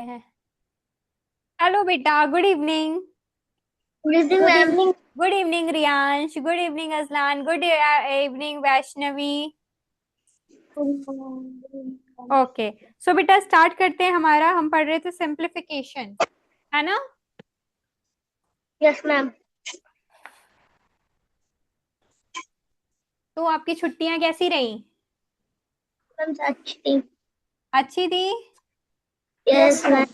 हैं। हेलो बेटा, good evening. Good evening good ma'am. Evening. Good evening Riyansh, good evening Azlan, good evening Vaishnavi. Okay, so बेटा start करते हैं। हमारा हम पढ़ रहे थे सिंप्लीफिकेशन, है ना। Yes ma'am. तो आपकी छुट्टियां कैसी रही? मैम अच्छी थी। अच्छी थी। Yes ma'am.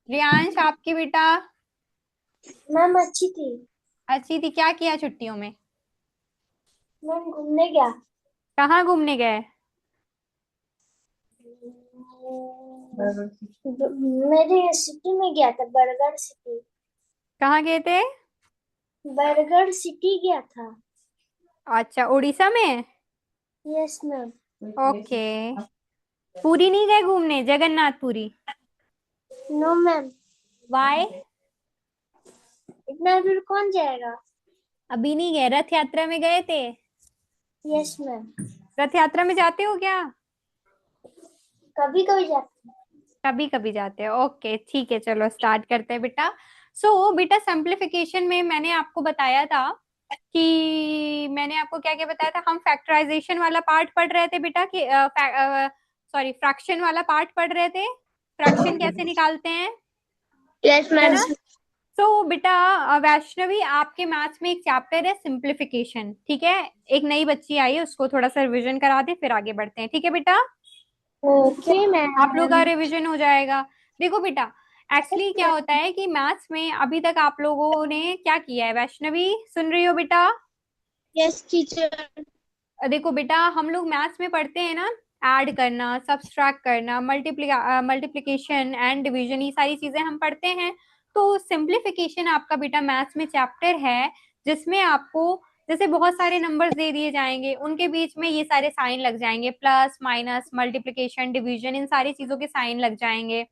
रियांश आपकी बेटा? मैम अच्छी थी। अच्छी थी। क्या किया छुट्टियों में? मैम घूमने गया। कहाँ घूमने गए? मेरे सिटी में गया था, बरगढ़ सिटी। कहाँ गए थे? बरगढ़ सिटी गया था। अच्छा, उड़ीसा में। Yes ma'am. ओके। पूरी नहीं गए घूमने, जगन्नाथपुरी? No ma'am. वाई? इतना दूर कौन जाएगा। अभी नहीं गए? रथ यात्रा में गए थे? Yes ma'am. रथ यात्रा में जाते हो क्या? कभी कभी जाते कभी कभी जाते हो। ओके ठीक है, चलो स्टार्ट करते हैं बेटा। सो बेटा, सिंप्लीफिकेशन में मैंने आपको बताया था कि मैंने आपको क्या क्या बताया था। हम फैक्टराइजेशन वाला पार्ट पढ़ रहे थे बेटा, कि सॉरी, फ्रैक्शन वाला पार्ट पढ़ रहे थे। फ्रैक्शन कैसे निकालते हैं, हैं। यस है मैम। ना। तो बेटा वैष्णवी, आपके मैथ्स में एक चैप्टर है सिंप्लीफिकेशन, ठीक है। एक नई बच्ची आई है, उसको थोड़ा सा रिवीजन करा दे, फिर आगे बढ़ते हैं, ठीक है बेटा। ओके आप लोग का मैम। रिवीजन हो जाएगा। देखो बेटा, एक्चुअली क्या होता है कि मैथ्स में अभी तक आप लोगों ने क्या किया है। वैष्णवी सुन रही हो बेटा? Yes teacher. देखो बेटा, हम लोग मैथ्स में पढ़ते हैं ना, ऐड करना, सब्सट्रैक्ट करना, मल्टीप्लिकेशन एंड डिवीजन, ये सारी चीजें हम पढ़ते हैं। तो सिंप्लीफिकेशन आपका बेटा मैथ्स में चैप्टर है, जिसमें आपको जैसे बहुत सारे नंबर्स दे दिए जाएंगे, उनके बीच में ये सारे साइन लग जाएंगे, प्लस माइनस मल्टीप्लिकेशन डिवीजन, इन सारी चीजों के साइन लग जाएंगे।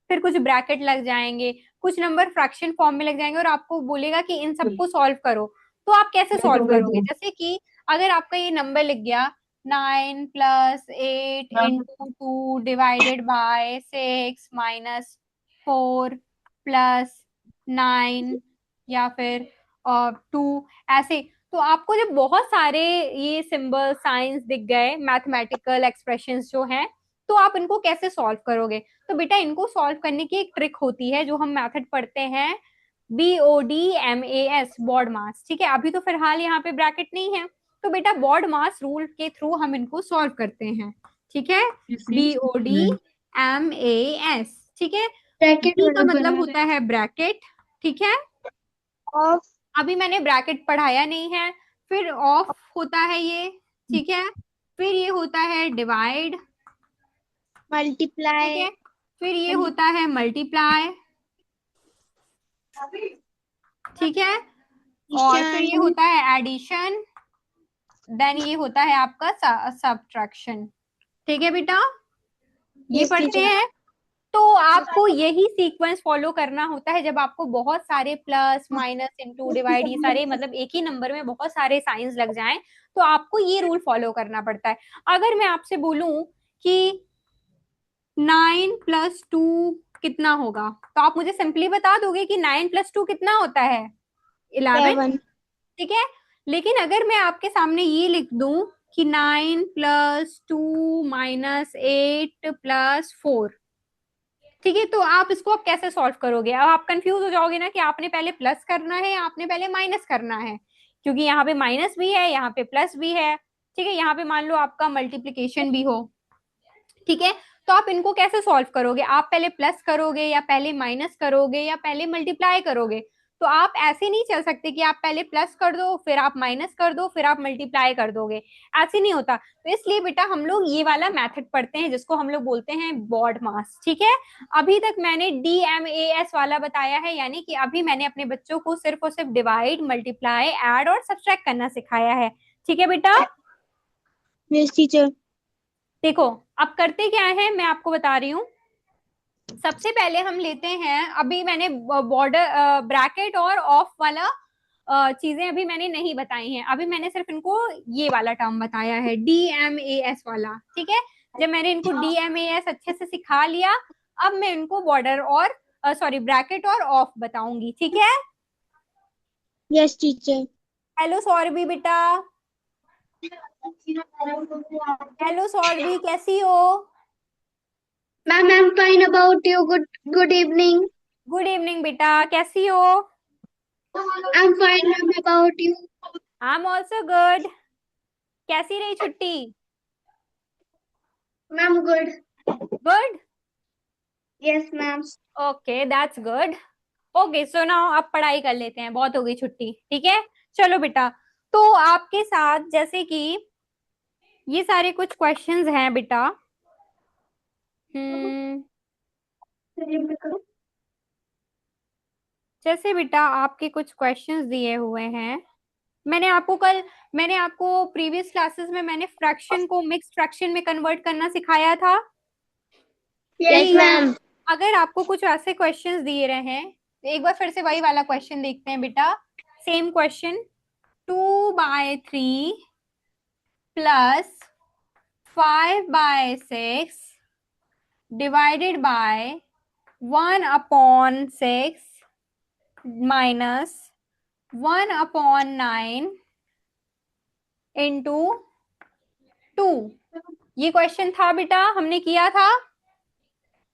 फिर कुछ ब्रैकेट लग जाएंगे, कुछ नंबर फ्रैक्शन फॉर्म में लग जाएंगे, और आपको बोलेगा कि इन सबको सॉल्व करो। तो आप कैसे सॉल्व करोगे? जैसे कि अगर आपका ये नंबर लिख गया 9 + 8 × 2 / 6 - 4 + 9, या फिर 2, ऐसे। तो आपको जब बहुत सारे ये सिंबल साइंस दिख गए, मैथमेटिकल एक्सप्रेशंस जो हैं, तो आप इनको कैसे सॉल्व करोगे? तो बेटा, इनको सॉल्व करने की एक ट्रिक होती है, जो हम मेथड पढ़ते हैं, BODMAS, बॉड मास, ठीक है। अभी तो फिलहाल यहाँ पे ब्रैकेट नहीं है, तो बेटा बॉड मास रूल के थ्रू हम इनको सॉल्व करते हैं, ठीक है। BODMAS, ठीक है। ब्रैकेट B का वाला मतलब बना होता है ब्रैकेट, ठीक है। ऑफ। अभी मैंने ब्रैकेट पढ़ाया नहीं है। फिर ऑफ होता है ये, ठीक है। फिर ये होता है डिवाइड, ठीक मल्टीप्लाई। है। फिर ये होता है मल्टीप्लाई, ठीक है। और फिर ये एडिशन। होता है एडिशन, देन ये होता है आपका सब्ट्रैक्शन, ठीक है बेटा। ये यस पढ़ते टीचर। हैं। तो आपको यही सीक्वेंस फॉलो करना होता है, जब आपको बहुत सारे प्लस माइनस इंटू डिवाइड, ये सारे मतलब एक ही नंबर में बहुत सारे साइंस लग जाएं, तो आपको ये रूल फॉलो करना पड़ता है। अगर मैं आपसे बोलूं कि 9 + 2 कितना होगा, तो आप मुझे सिंपली बता दोगे कि 9 + 2 कितना होता है? 11, 7। ठीक है। लेकिन अगर मैं आपके सामने ये लिख दूं कि 9 + 2 - 8 + 4, ठीक है, तो आप इसको अब कैसे सॉल्व करोगे? अब आप कंफ्यूज हो जाओगे ना कि आपने पहले प्लस करना है या आपने पहले माइनस करना है, क्योंकि यहाँ पे माइनस भी है, यहाँ पे प्लस भी है, ठीक है। यहाँ पे मान लो आपका मल्टीप्लीकेशन भी हो, ठीक है। तो आप इनको कैसे सॉल्व करोगे? आप पहले प्लस करोगे या पहले माइनस करोगे या पहले मल्टीप्लाई करोगे? तो आप ऐसे नहीं चल सकते कि आप पहले प्लस कर दो, फिर आप माइनस कर दो, फिर आप मल्टीप्लाई कर दोगे। ऐसे नहीं होता। तो इसलिए बेटा हम लोग ये वाला मेथड पढ़ते हैं, जिसको हम लोग बोलते हैं बॉड मास, ठीक है। अभी तक मैंने DMAS वाला बताया है, यानी कि अभी मैंने अपने बच्चों को सिर्फ और सिर्फ डिवाइड, मल्टीप्लाई, ऐड और सब्ट्रैक्ट करना सिखाया है, ठीक है बेटा। Yes teacher. देखो, अब करते क्या है, मैं आपको बता रही हूँ। सबसे पहले हम लेते हैं, अभी मैंने बॉर्डर, ब्रैकेट और ऑफ वाला चीजें अभी मैंने नहीं बताई हैं। अभी मैंने सिर्फ इनको ये वाला टर्म बताया है, DMAS वाला, ठीक है। जब मैंने इनको DMAS अच्छे से सिखा लिया, अब मैं इनको बॉर्डर और सॉरी ब्रैकेट और ऑफ बताऊंगी, ठीक है। Yes teacher. हेलो सौरभी बेटा, हेलो सौरभी कैसी हो? Ma'am I am fine about you, good good evening. Good evening बेटा, कैसी हो? I am fine ma'am about you. I am also good. कैसी रही छुट्टी? Ma'am good. Good. Yes ma'am. Okay that's good. Okay so now अब पढ़ाई कर लेते हैं, बहुत हो गई छुट्टी, ठीक है। चलो बेटा, तो आपके साथ जैसे कि ये सारे कुछ क्वेश्चंस हैं बेटा। हम्म जैसे बेटा आपके कुछ क्वेश्चंस दिए हुए हैं। मैंने आपको कल मैंने आपको प्रीवियस क्लासेस में मैंने फ्रैक्शन को मिक्स्ड फ्रैक्शन में कन्वर्ट करना सिखाया था। Yes ma'am. अगर आपको कुछ ऐसे क्वेश्चंस दिए रहे हैं तो एक बार फिर से वही वाला क्वेश्चन देखते हैं बेटा। Same question, 2/3 plus 5/6 divided by 1/6 minus 1/9 into 2। ये क्वेश्चन था बेटा, हमने किया था।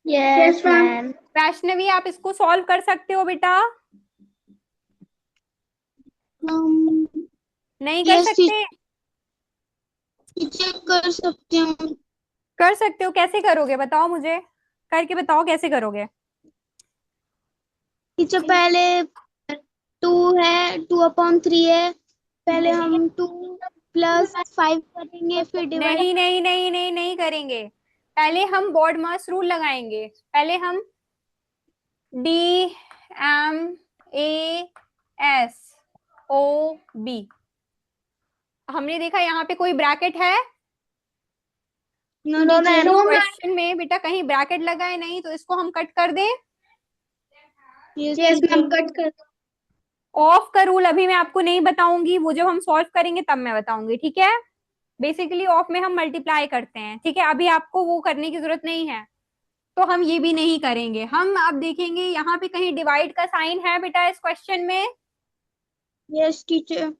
Yes ma'am. वैष्णवी आप इसको सॉल्व कर सकते हो बेटा? नहीं कर यस सकते? टीचर, कर सकती हूँ। कर सकते हो, कैसे करोगे बताओ मुझे, करके बताओ कैसे करोगे। टीचर पहले 2 है, 2/3 है। पहले हम 2 + 5 करेंगे, फिर डिवाइड। नहीं नहीं नहीं नहीं नहीं करेंगे। पहले हम बॉड मास रूल लगाएंगे। पहले हम DMASOB। हमने देखा यहाँ पे कोई ब्रैकेट है? No teacher. क्वेश्चन में बेटा कहीं ब्रैकेट लगा है नहीं, तो इसको हम कट कर दें। यस मैम, कट कर। ऑफ का रूल अभी मैं आपको नहीं बताऊंगी, वो जब हम सॉल्व करेंगे तब मैं बताऊंगी, ठीक है। बेसिकली ऑफ में हम मल्टीप्लाई करते हैं, ठीक है, अभी आपको वो करने की जरूरत नहीं है। तो हम ये भी नहीं करेंगे। हम अब देखेंगे यहाँ पे कहीं डिवाइड का साइन है बेटा इस क्वेश्चन में। Yes teacher.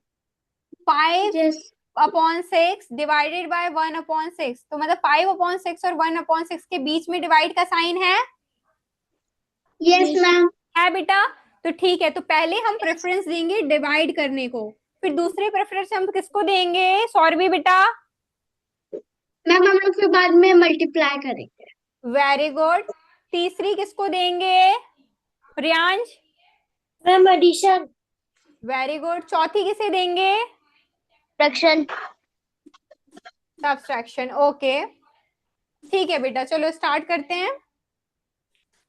5/6 डिवाइडेड बाय 1/6, तो मतलब 5/6 और 1/6 के बीच में डिवाइड का साइन है। Yes ma'am. है बेटा? तो ठीक है, तो पहले हम प्रेफरेंस देंगे डिवाइड करने को, फिर दूसरे प्रेफरेंस हम किसको देंगे सौरभी बेटा? मैम हम लोग फिर बाद में मल्टीप्लाई करेंगे। Very good. तीसरी किसको देंगे Priyansh? Ma'am addition. Very good. चौथी किसे देंगे? फ्रैक्शन। सब्सट्रैक्शन। ओके ठीक है बेटा, चलो स्टार्ट करते हैं।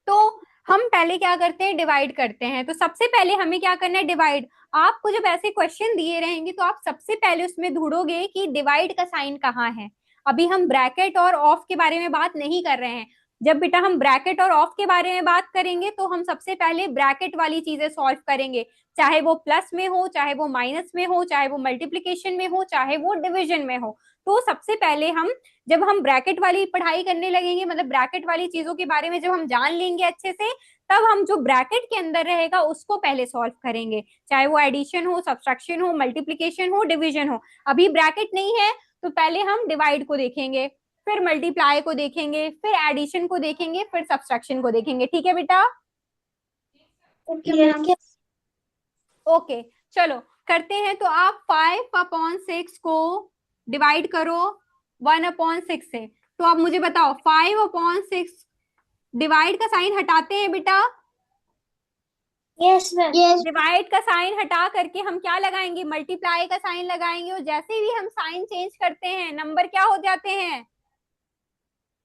तो हम पहले क्या करते हैं, डिवाइड करते हैं। तो सबसे पहले हमें क्या करना है, डिवाइड। आपको जब ऐसे क्वेश्चन दिए रहेंगे तो आप सबसे पहले उसमें ढूंढोगे कि डिवाइड का साइन कहाँ है। अभी हम ब्रैकेट और ऑफ के बारे में बात नहीं कर रहे हैं। जब बेटा हम ब्रैकेट और ऑफ के बारे में बात करेंगे तो हम सबसे पहले ब्रैकेट वाली चीजें सॉल्व करेंगे, चाहे वो प्लस में हो, चाहे वो माइनस में हो, चाहे वो मल्टीप्लीकेशन में हो, चाहे वो डिविजन में हो। तो सबसे पहले हम जब हम ब्रैकेट वाली पढ़ाई करने लगेंगे, मतलब ब्रैकेट वाली चीजों के बारे में जब हम जान लेंगे अच्छे से, तब हम जो ब्रैकेट के अंदर रहेगा उसको पहले सॉल्व करेंगे, चाहे वो एडिशन हो, सब्सट्रैक्शन हो, मल्टीप्लीकेशन हो, डिवीजन हो। अभी ब्रैकेट नहीं है तो पहले हम डिवाइड को देखेंगे, फिर मल्टीप्लाई को देखेंगे, फिर एडिशन को देखेंगे, फिर सब्सट्रैक्शन को देखेंगे, ठीक है बेटा? ओके चलो करते हैं। तो आप 5/6 को डिवाइड करो 1/6 से। तो आप मुझे बताओ 5/6 डिवाइड का साइन हटाते हैं बेटा? Yes ma'am. यस। डिवाइड का साइन हटा करके हम क्या लगाएंगे, मल्टीप्लाई का साइन लगाएंगे। और जैसे भी हम साइन चेंज करते हैं नंबर क्या हो जाते हैं,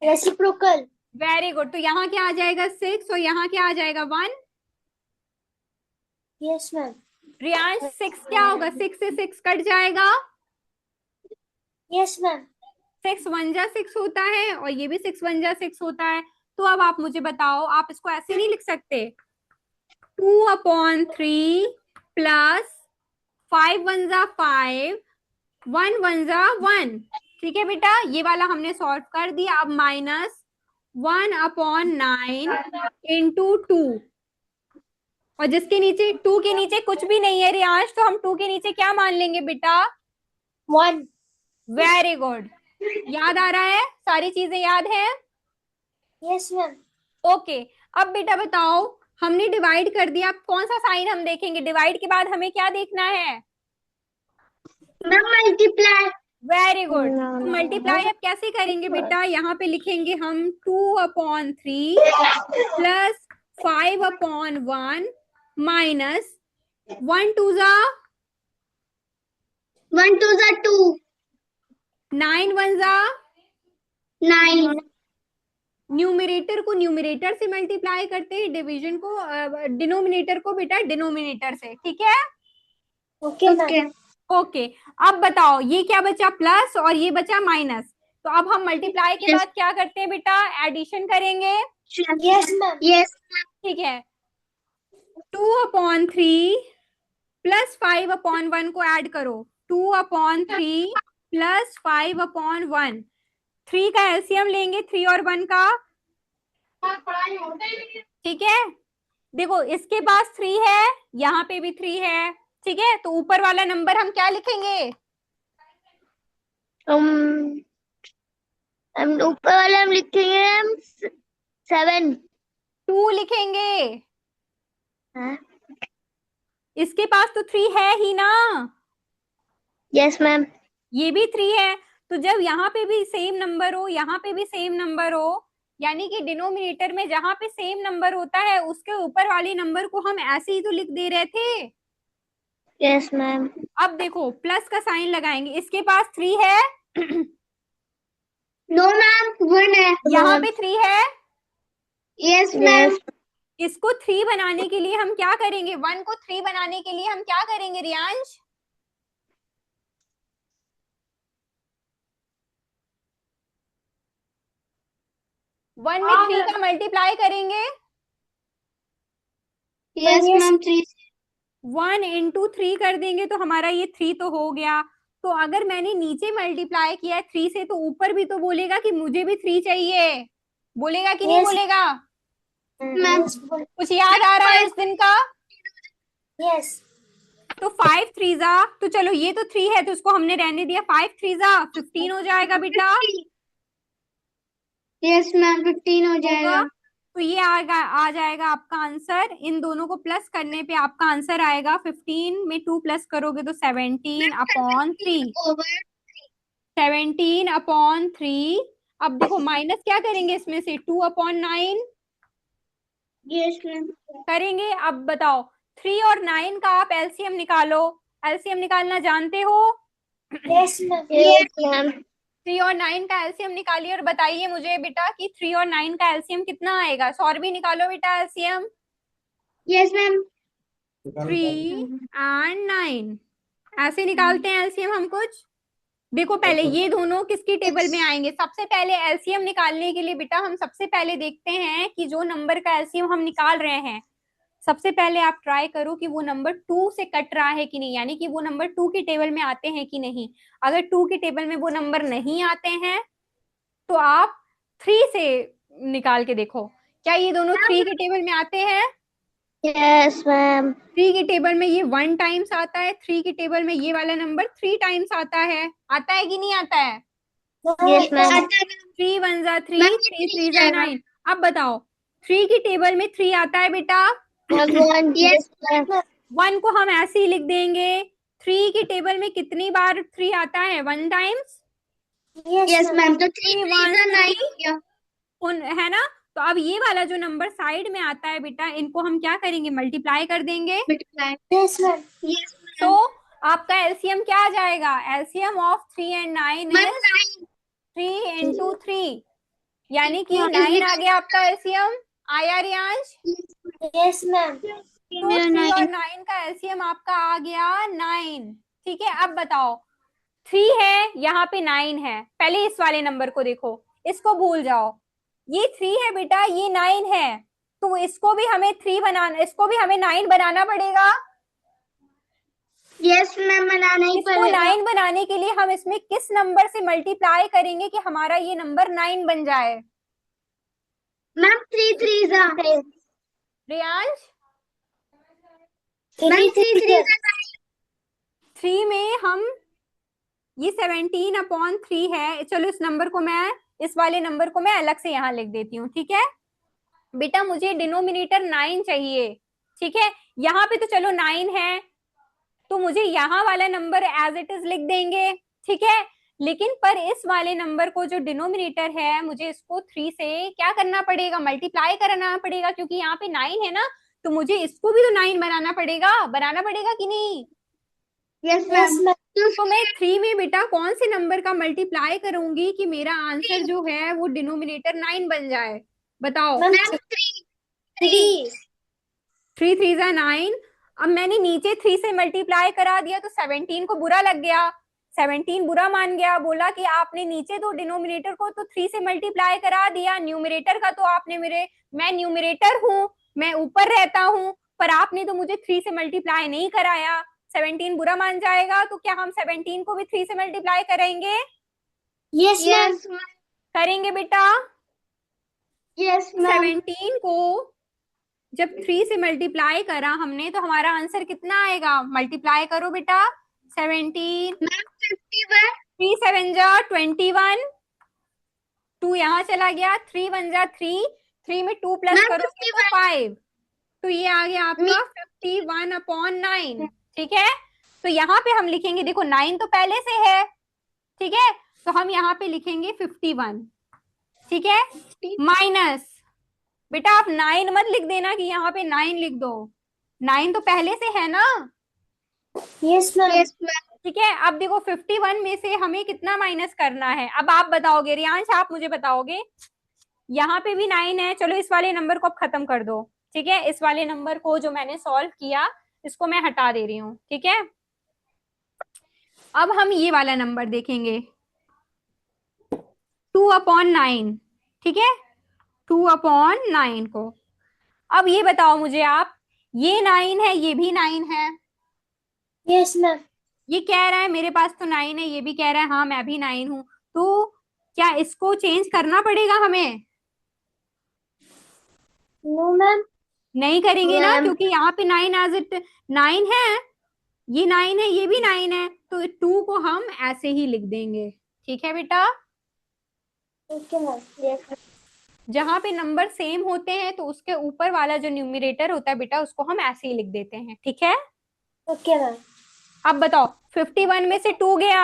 रेसिप्रोकल। Very good. तो यहाँ क्या आ जाएगा 6 और यहाँ क्या आ जाएगा 1। Yes ma'am. रियांश 6 क्या होगा, 6 से 6 कट जाएगा। Yes ma'am. 6 1 जा 6 होता है और ये भी 6 1 जा 6 होता है। तो अब आप मुझे बताओ, आप इसको ऐसे नहीं लिख सकते 2/3 प्लस 5 1 जा 5 1 1 जा 1। ठीक है बेटा, ये वाला हमने सॉल्व कर दिया। अब माइनस 1/9 इंटू 2, और जिसके नीचे 2 के नीचे कुछ भी नहीं है रियांश, तो हम 2 के नीचे क्या मान लेंगे बेटा? 1। वेरी गुड, याद आ रहा है, सारी चीजें याद है? Yes ma'am. ओके। अब बेटा बताओ, हमने डिवाइड कर दिया, अब कौन सा साइन हम देखेंगे? डिवाइड के बाद हमें क्या देखना है? Ma'am multiply. Very good. तो मल्टीप्लाई अब कैसे करेंगे बेटा? यहाँ पे लिखेंगे हम 2/3 प्लस 5/1 माइनस 1 2 जा 1 2 जा 2, 9 1 जा 9। न्यूमरेटर को न्यूमरेटर से मल्टीप्लाई करते हैं, डिवीजन को डिनोमिनेटर को बेटा डिनोमिनेटर से, ठीक है? ओके। ओके। अब बताओ, ये क्या बचा? प्लस, और ये बचा माइनस। तो अब हम मल्टीप्लाई के बाद क्या करते हैं बेटा? एडिशन करेंगे। Yes ma'am. यस। ठीक है, 2/3 प्लस 5/1 को ऐड करो। 2/3 प्लस 5/1, 3 का एलसीएम लेंगे, 3 और 1 का। ठीक है, देखो इसके पास 3 है, यहाँ पे भी 3 है, ठीक है? तो ऊपर वाला नंबर हम क्या लिखेंगे? हम ऊपर वाले हम लिखेंगे हम 7। 2 लिखेंगे। हाँ। इसके पास तो 3 है ही ना, यस मैम। ये भी 3 है। तो जब यहाँ पे भी सेम नंबर हो, यहाँ पे भी सेम नंबर हो, यानी कि डिनोमिनेटर में जहां पे सेम नंबर होता है उसके ऊपर वाले नंबर को हम ऐसे ही तो लिख दे रहे थे। Yes ma'am. अब देखो प्लस का साइन लगाएंगे, इसके पास 3 है नो मैम 1 है। यहाँ पे 3 है। Yes ma'am. इसको 3 बनाने के लिए हम क्या करेंगे? 1 को 3 बनाने के लिए हम क्या करेंगे रियांश? वन में 3 का मल्टीप्लाई करेंगे। Yes ma'am 3। 1 इंटू 3 कर देंगे तो हमारा ये 3 तो हो गया। तो अगर मैंने नीचे मल्टीप्लाई किया है 3 से, तो ऊपर भी तो बोलेगा कि मुझे भी 3 चाहिए, बोलेगा कि नहीं बोलेगा? मैम कुछ याद आ रहा है उस दिन का? यस। तो 5 3 जा, तो चलो ये तो 3 है तो उसको हमने रहने दिया, 5 3 जा 15 हो जाएगा बेटा। यस मैम 15 हो जाएगा। तो ये आ जाएगा आपका आंसर। इन दोनों को प्लस करने पे आपका आंसर आएगा 15 में 2 प्लस करोगे तो 17/3। 17/3। अब देखो माइनस क्या करेंगे इसमें से? 2/9 यस मैम। करेंगे। अब बताओ 3 और 9 का आप एलसीएम निकालो। एलसीएम निकालना जानते हो? Yes ma'am. Yes ma'am. 3 और 9 का एलसीएम निकालिए और बताइए मुझे बेटा कि 3 और 9 का एलसीएम कितना आएगा। सॉल्व निकालो बेटा एलसीएम। Yes ma'am. 3 एंड 9 ऐसे निकालते हैं एलसीएम हम कुछ। देखो पहले ये दोनों किसकी टेबल में आएंगे? सबसे पहले एलसीएम निकालने के लिए बेटा हम सबसे पहले देखते हैं कि जो नंबर का एलसीएम हम निकाल रहे हैं, सबसे पहले आप ट्राई करो कि वो नंबर 2 से कट रहा है कि नहीं, यानी कि वो नंबर 2 की टेबल में आते हैं कि नहीं। अगर 2 की टेबल में वो नंबर नहीं आते हैं तो आप 3 से निकाल के देखो, क्या ये दोनों 3 के टेबल में आते हैं? Yes ma'am. 3 की टेबल में ये 1 टाइम्स आता है, 3 की टेबल में ये वाला नंबर 3 टाइम्स आता है कि नहीं आता है? Yes ma'am. 3 1 जा 3, 3 3 जा 9। अब बताओ 3 की टेबल में 3 आता है बेटा, 1 को हम ऐसे ही लिख देंगे। 3 की टेबल में कितनी बार 3 आता है? 1 टाइम्स। Yes ma'am. तो 3 3 3 1 9 हो 3 गया। है ना? तो अब ये वाला जो नंबर साइड में आता है बेटा, इनको हम क्या करेंगे? मल्टीप्लाई कर देंगे। Yes ma'am. यस तो मैम। आपका एलसीएम क्या आ जाएगा? LCM of 3 and 9 is 3 into 3, यानी कि 9 आ गया आपका एलसीएम। आया रियांश? Yes ma'am. तो 3 और 9 का एलसीएम आपका आ गया 9। ठीक है, अब बताओ 3 है, यहाँ पे 9 है। पहले इस वाले नंबर को देखो, इसको भूल जाओ। ये 3 है बेटा, ये 9 है, तो इसको भी हमें 3 बनाना, इसको भी हमें 9 बनाना पड़ेगा। यस मैम बनाना ही इसको पड़ेगा। 9 बनाने के लिए हम इसमें किस नंबर से मल्टीप्लाई करेंगे कि हमारा ये नंबर 9 बन जाए? मैम थ्री थ्री जा रियांश मैम थ्री थ्री 3 में हम ये 17/3 है। चलो इस नंबर को मैं, इस वाले नंबर को मैं अलग से यहाँ लिख देती हूँ, ठीक है बेटा। मुझे डिनोमिनेटर 9 चाहिए, ठीक है। यहाँ पे तो चलो 9 है, तो मुझे यहाँ वाला नंबर एज इट इज लिख देंगे, ठीक है। लेकिन पर इस वाले नंबर को जो डिनोमिनेटर है, मुझे इसको 3 से क्या करना पड़ेगा, मल्टीप्लाई करना पड़ेगा, क्योंकि यहाँ पे 9 है ना, तो मुझे इसको भी तो 9 बनाना पड़ेगा कि नहीं। यस मैम तो मैं 3 में बेटा कौन से नंबर का मल्टीप्लाई करूंगी कि मेरा आंसर जो है वो डिनोमिनेटर 9 बन जाए, बताओ। मैम थ्री थ्री 3 3 जा 9। अब मैंने नीचे 3 से मल्टीप्लाई करा दिया तो 17 को बुरा लग गया, 17 बुरा मान गया, बोला कि आपने नीचे तो डिनोमिनेटर को तो 3 से मल्टीप्लाई करा दिया, न्यूमरेटर का तो आपने मेरे, मैं न्यूमरेटर हूँ, मैं ऊपर रहता हूँ, पर आपने तो मुझे 3 से मल्टीप्लाई नहीं कराया, 17 बुरा मान जाएगा। तो क्या हम 17 को भी 3 से मल्टीप्लाई करेंगे? यस मैम करेंगे बेटा। यस मैम 17 को जब 3 से मल्टीप्लाई करा हमने तो हमारा आंसर कितना आएगा, मल्टीप्लाई करो बेटा। 17, मैम 51 3 7 जा 21, 2 यहाँ चला गया, 3 1 जा 3, 3 में 2 प्लस मैम करोगे तो 51 5, तो ये आ गया आपका 51/9, ठीक है। तो यहाँ पे हम लिखेंगे, देखो 9 तो पहले से है, ठीक है, तो हम यहाँ पे लिखेंगे 51, ठीक है, माइनस, बेटा आप 9 मत लिख देना कि यहाँ पे 9 लिख दो, 9 तो पहले से है ना, यस मैम ठीक है। अब देखो 51 में से हमें कितना माइनस करना है, अब आप बताओगे, रियांश आप मुझे बताओगे। यहाँ पे भी 9 है, चलो इस वाले नंबर को अब खत्म कर दो, ठीक है, इस वाले नंबर को जो मैंने सॉल्व किया इसको मैं हटा दे रही हूँ, ठीक है। अब हम ये वाला नंबर देखेंगे, 2/9, ठीक है, 2/9 को। अब ये बताओ मुझे आप, ये 9 है, ये भी 9 है, यस मैम ये कह रहा है मेरे पास तो 9 है, ये भी कह रहा है हाँ मैं भी 9 हूं, तो क्या इसको चेंज करना पड़ेगा हमें? नो मैम नहीं करेंगे ना, मैम क्योंकि यहाँ पे 9 एज इट 9 है, ये 9 है, ये भी 9 है, तो 2 को हम ऐसे ही लिख देंगे, ठीक है बेटा। ओके मैम यस जहां पे नंबर सेम होते हैं तो उसके ऊपर वाला जो न्यूमरेटर होता है बेटा उसको हम ऐसे ही लिख देते हैं, ठीक है। ओके मैम अब बताओ 51 में से 2 गया,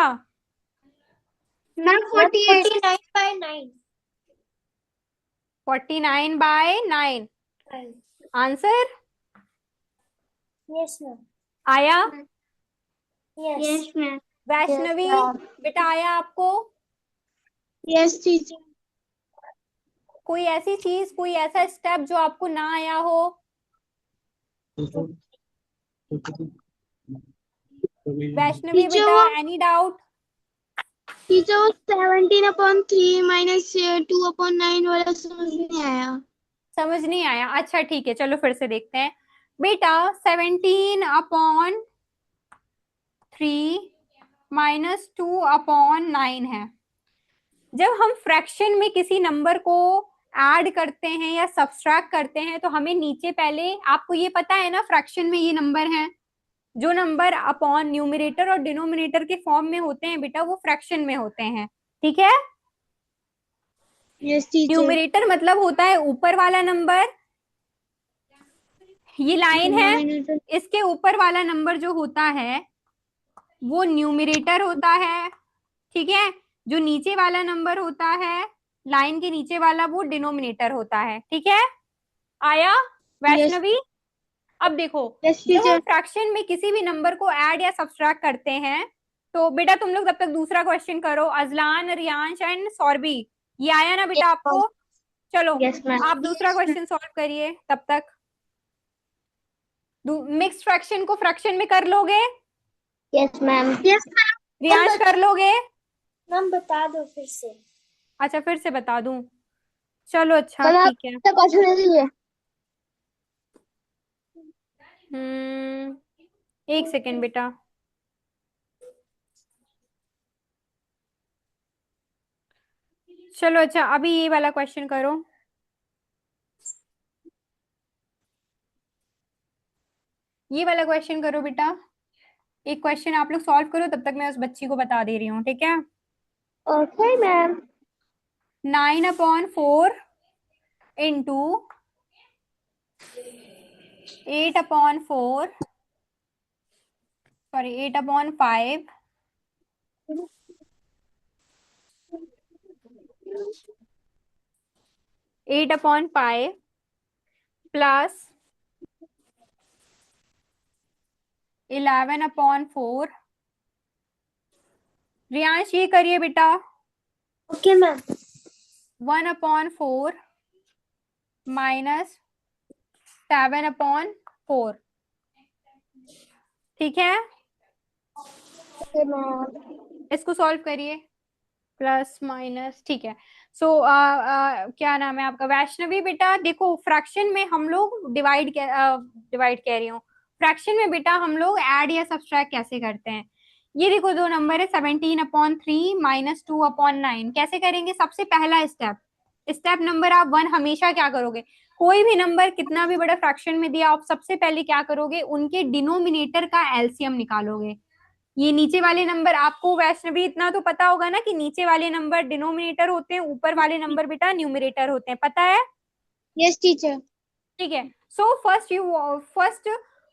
मैम 49/9 49/9, आंसर यस मैम आया। यस मैम वैष्णवी बेटा आया आपको? यस टीचर कोई ऐसी चीज, कोई ऐसा स्टेप जो आपको ना आया हो? वैष्णवी टीचर बेटा वो एनी डाउट? टीचर वो 17/3 माइनस 2/9 वाला समझ नहीं आया समझ नहीं आया, अच्छा ठीक है, चलो फिर से देखते हैं बेटा। 17/3 -2/9 है। जब हम फ्रैक्शन में किसी नंबर को ऐड करते हैं या सब्सट्रैक्ट करते हैं तो हमें नीचे पहले, आपको ये पता है ना फ्रैक्शन में ये नंबर है, जो नंबर अपॉन न्यूमरेटर और डिनोमिनेटर के फॉर्म में होते हैं बेटा वो फ्रैक्शन में होते हैं, ठीक है। यस टीचर न्यूमरेटर मतलब होता है ऊपर वाला नंबर, ये लाइन है, डिनोमिनेटर इसके ऊपर वाला नंबर जो होता है वो न्यूमरेटर होता है, ठीक है। जो नीचे वाला नंबर होता है लाइन के नीचे वाला वो डिनोमिनेटर होता है, ठीक है। आया यस वैष्णवी? अब देखो, यस जब हम टीचर फ्रैक्शन में किसी भी नंबर को ऐड या सब्सट्रैक्ट करते हैं तो बेटा तुम लोग तब तक दूसरा क्वेश्चन करो, अजलान, रियांश एंड सौरभी, ये आया ना बेटा आपको? चलो यस मैम आप दूसरा क्वेश्चन सॉल्व करिए तब तक। मिक्स फ्रैक्शन को फ्रैक्शन में कर लोगे? यस मैम यस रियांश कर लोगे? मैम बता दो फिर से अच्छा फिर से बता दूं, चलो अच्छा कल आप ठीक है। क्वेश्चन लीजिए एक सेकेंड बेटा। चलो अच्छा अभी ये वाला क्वेश्चन करो, ये वाला क्वेश्चन करो बेटा, एक क्वेश्चन आप लोग सॉल्व करो, तब तक मैं उस बच्ची को बता दे रही हूँ, ठीक है। Okay ma'am. 9/4 into 8/4, sorry 8/5, 8/5 plus 11/4। Riyansh ये करिए बेटा। Okay ma'am. 1/4 -7/4, ठीक है। Okay ma'am. इसको सॉल्व करिए, प्लस माइनस, ठीक है। सो क्या नाम है आपका, वैष्णवी बेटा। देखो फ्रैक्शन में हम लोग डिवाइड कह रही हूँ, फ्रैक्शन में बेटा हम लोग ऐड या सब्सट्रैक्ट कैसे करते हैं। ये देखो दो नंबर है, 17/3 -2/9, कैसे करेंगे। सबसे पहला स्टेप, स्टेप नंबर आप 1 हमेशा क्या करोगे, कोई भी नंबर कितना भी बड़ा फ्रैक्शन में दिया, आप सबसे पहले क्या करोगे, उनके डिनोमिनेटर का एलसीएम निकालोगे। ये नीचे वाले नंबर आपको वैष्णवी इतना तो पता होगा ना कि नीचे वाले नंबर डिनोमिनेटर होते हैं, ऊपर वाले नंबर बेटा न्यूमरेटर होते हैं, पता है। Yes teacher. ठीक है। So first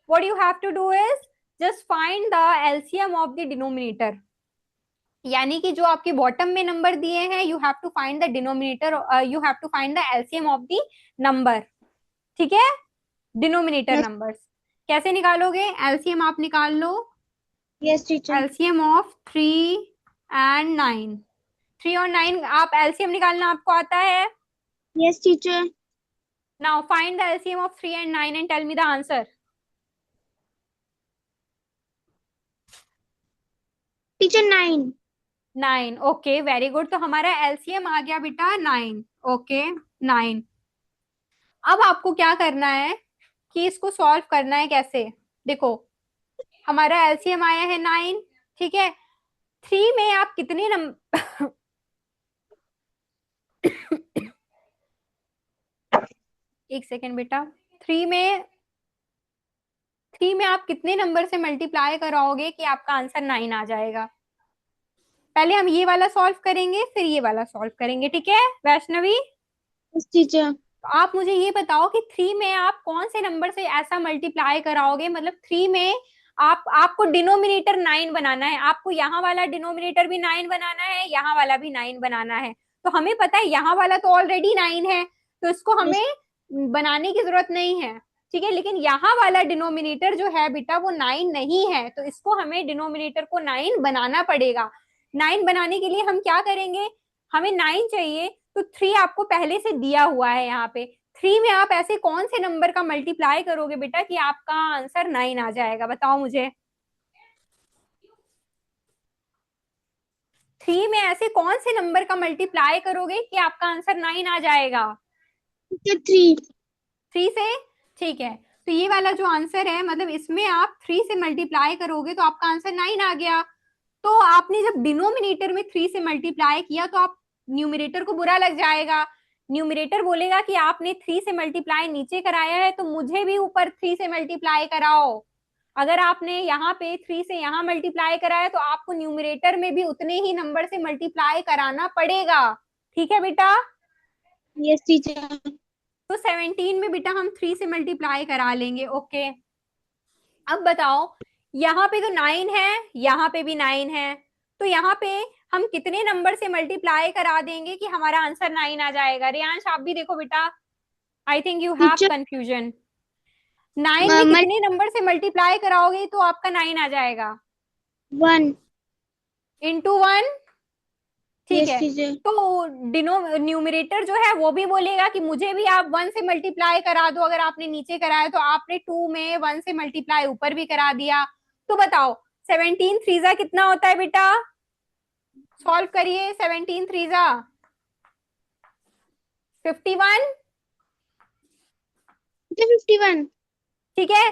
what you have to do is just find the LCM of the denominator, यानी कि जो आपके बॉटम में नंबर दिए हैं, you have to find the denominator, you have to find the LCM of the number, ठीक है। Denominator yes. Numbers कैसे निकालोगे, एलसीएम आप निकाल लो। Yes teacher. LCM of 3 and 9, 3 और 9 आप एलसीएम निकालना आपको आता है। Yes teacher. Now find the LCM of 3 and 9 and tell me the answer. Teacher 9। 9, okay very good. तो हमारा एलसीएम आ गया बेटा 9, ओके 9। अब आपको क्या करना है कि इसको सॉल्व करना है कैसे। देखो हमारा एलसीएम आया है 9, ठीक है। 3 में आप कितने नंबर एक सेकेंड बेटा, 3 में 3 में आप कितने नंबर से मल्टीप्लाई कराओगे कि आपका आंसर 9 आ जाएगा। पहले हम ये वाला सॉल्व करेंगे, फिर ये वाला सॉल्व करेंगे, ठीक है वैष्णवी। Yes teacher. तो आप मुझे ये बताओ कि 3 में आप कौन से नंबर से ऐसा मल्टीप्लाई कराओगे, मतलब 3 में आपको डिनोमिनेटर 9 बनाना है, आपको यहाँ वाला डिनोमिनेटर भी 9 बनाना है, यहाँ वाला भी 9 बनाना है। तो हमें पता है यहाँ वाला तो ऑलरेडी 9 है, तो इसको हमें बनाने की जरूरत नहीं है, ठीक है। लेकिन यहाँ वाला डिनोमिनेटर जो है बेटा वो 9 नहीं है, तो इसको हमें डिनोमिनेटर को 9 बनाना पड़ेगा। 9 बनाने के लिए हम क्या करेंगे, हमें 9 चाहिए, तो 3 आपको पहले से दिया हुआ है यहाँ पे। 3 में आप ऐसे कौन से नंबर का मल्टीप्लाई करोगे बेटा कि आपका आंसर 9 आ जाएगा, बताओ मुझे। 3 में ऐसे कौन से नंबर का मल्टीप्लाई करोगे कि आपका आंसर 9 आ जाएगा। टीचर 3। 3 से, ठीक है। तो ये वाला जो आंसर है, मतलब इसमें आप 3 से मल्टीप्लाई करोगे तो आपका आंसर 9 आ गया। तो आपने जब डिनोमिनेटर में 3 से मल्टीप्लाई किया तो आप न्यूमरेटर को बुरा लग जाएगा, न्यूमरेटर बोलेगा कि आपने 3 से मल्टीप्लाई नीचे कराया है तो मुझे भी ऊपर 3 से मल्टीप्लाई कराओ। अगर आपने यहाँ पे 3 से यहाँ मल्टीप्लाई कराया तो आपको न्यूमरेटर में भी उतने ही नंबर से मल्टीप्लाई कराना पड़ेगा, ठीक है बेटा। Yes teacher. तो 17 में बेटा हम 3 से मल्टीप्लाई करा लेंगे, ओके। अब बताओ यहाँ पे तो 9 है, यहाँ पे भी 9 है, तो यहाँ पे हम कितने नंबर से मल्टीप्लाई करा देंगे कि हमारा आंसर 9 आ जाएगा। रियांश आप भी देखो बेटा, I think you have teacher confusion. 9 में कितने नंबर से मल्टीप्लाई कराओगे तो आपका 9 आ जाएगा। 1। इंटू 1, ठीक यस है। टीचर। तो न्यूमरेटर जो है वो भी बोलेगा कि मुझे भी आप 1 से मल्टीप्लाई करा दो, अगर आपने नीचे कराया तो आपने 2 में 1 से मल्टीप्लाई ऊपर भी करा दिया। तो बताओ 17 थ्रीजा कितना होता है बेटा, सॉल्व करिए। 17 थ्रीजा 51, टीचर 51। ठीक है।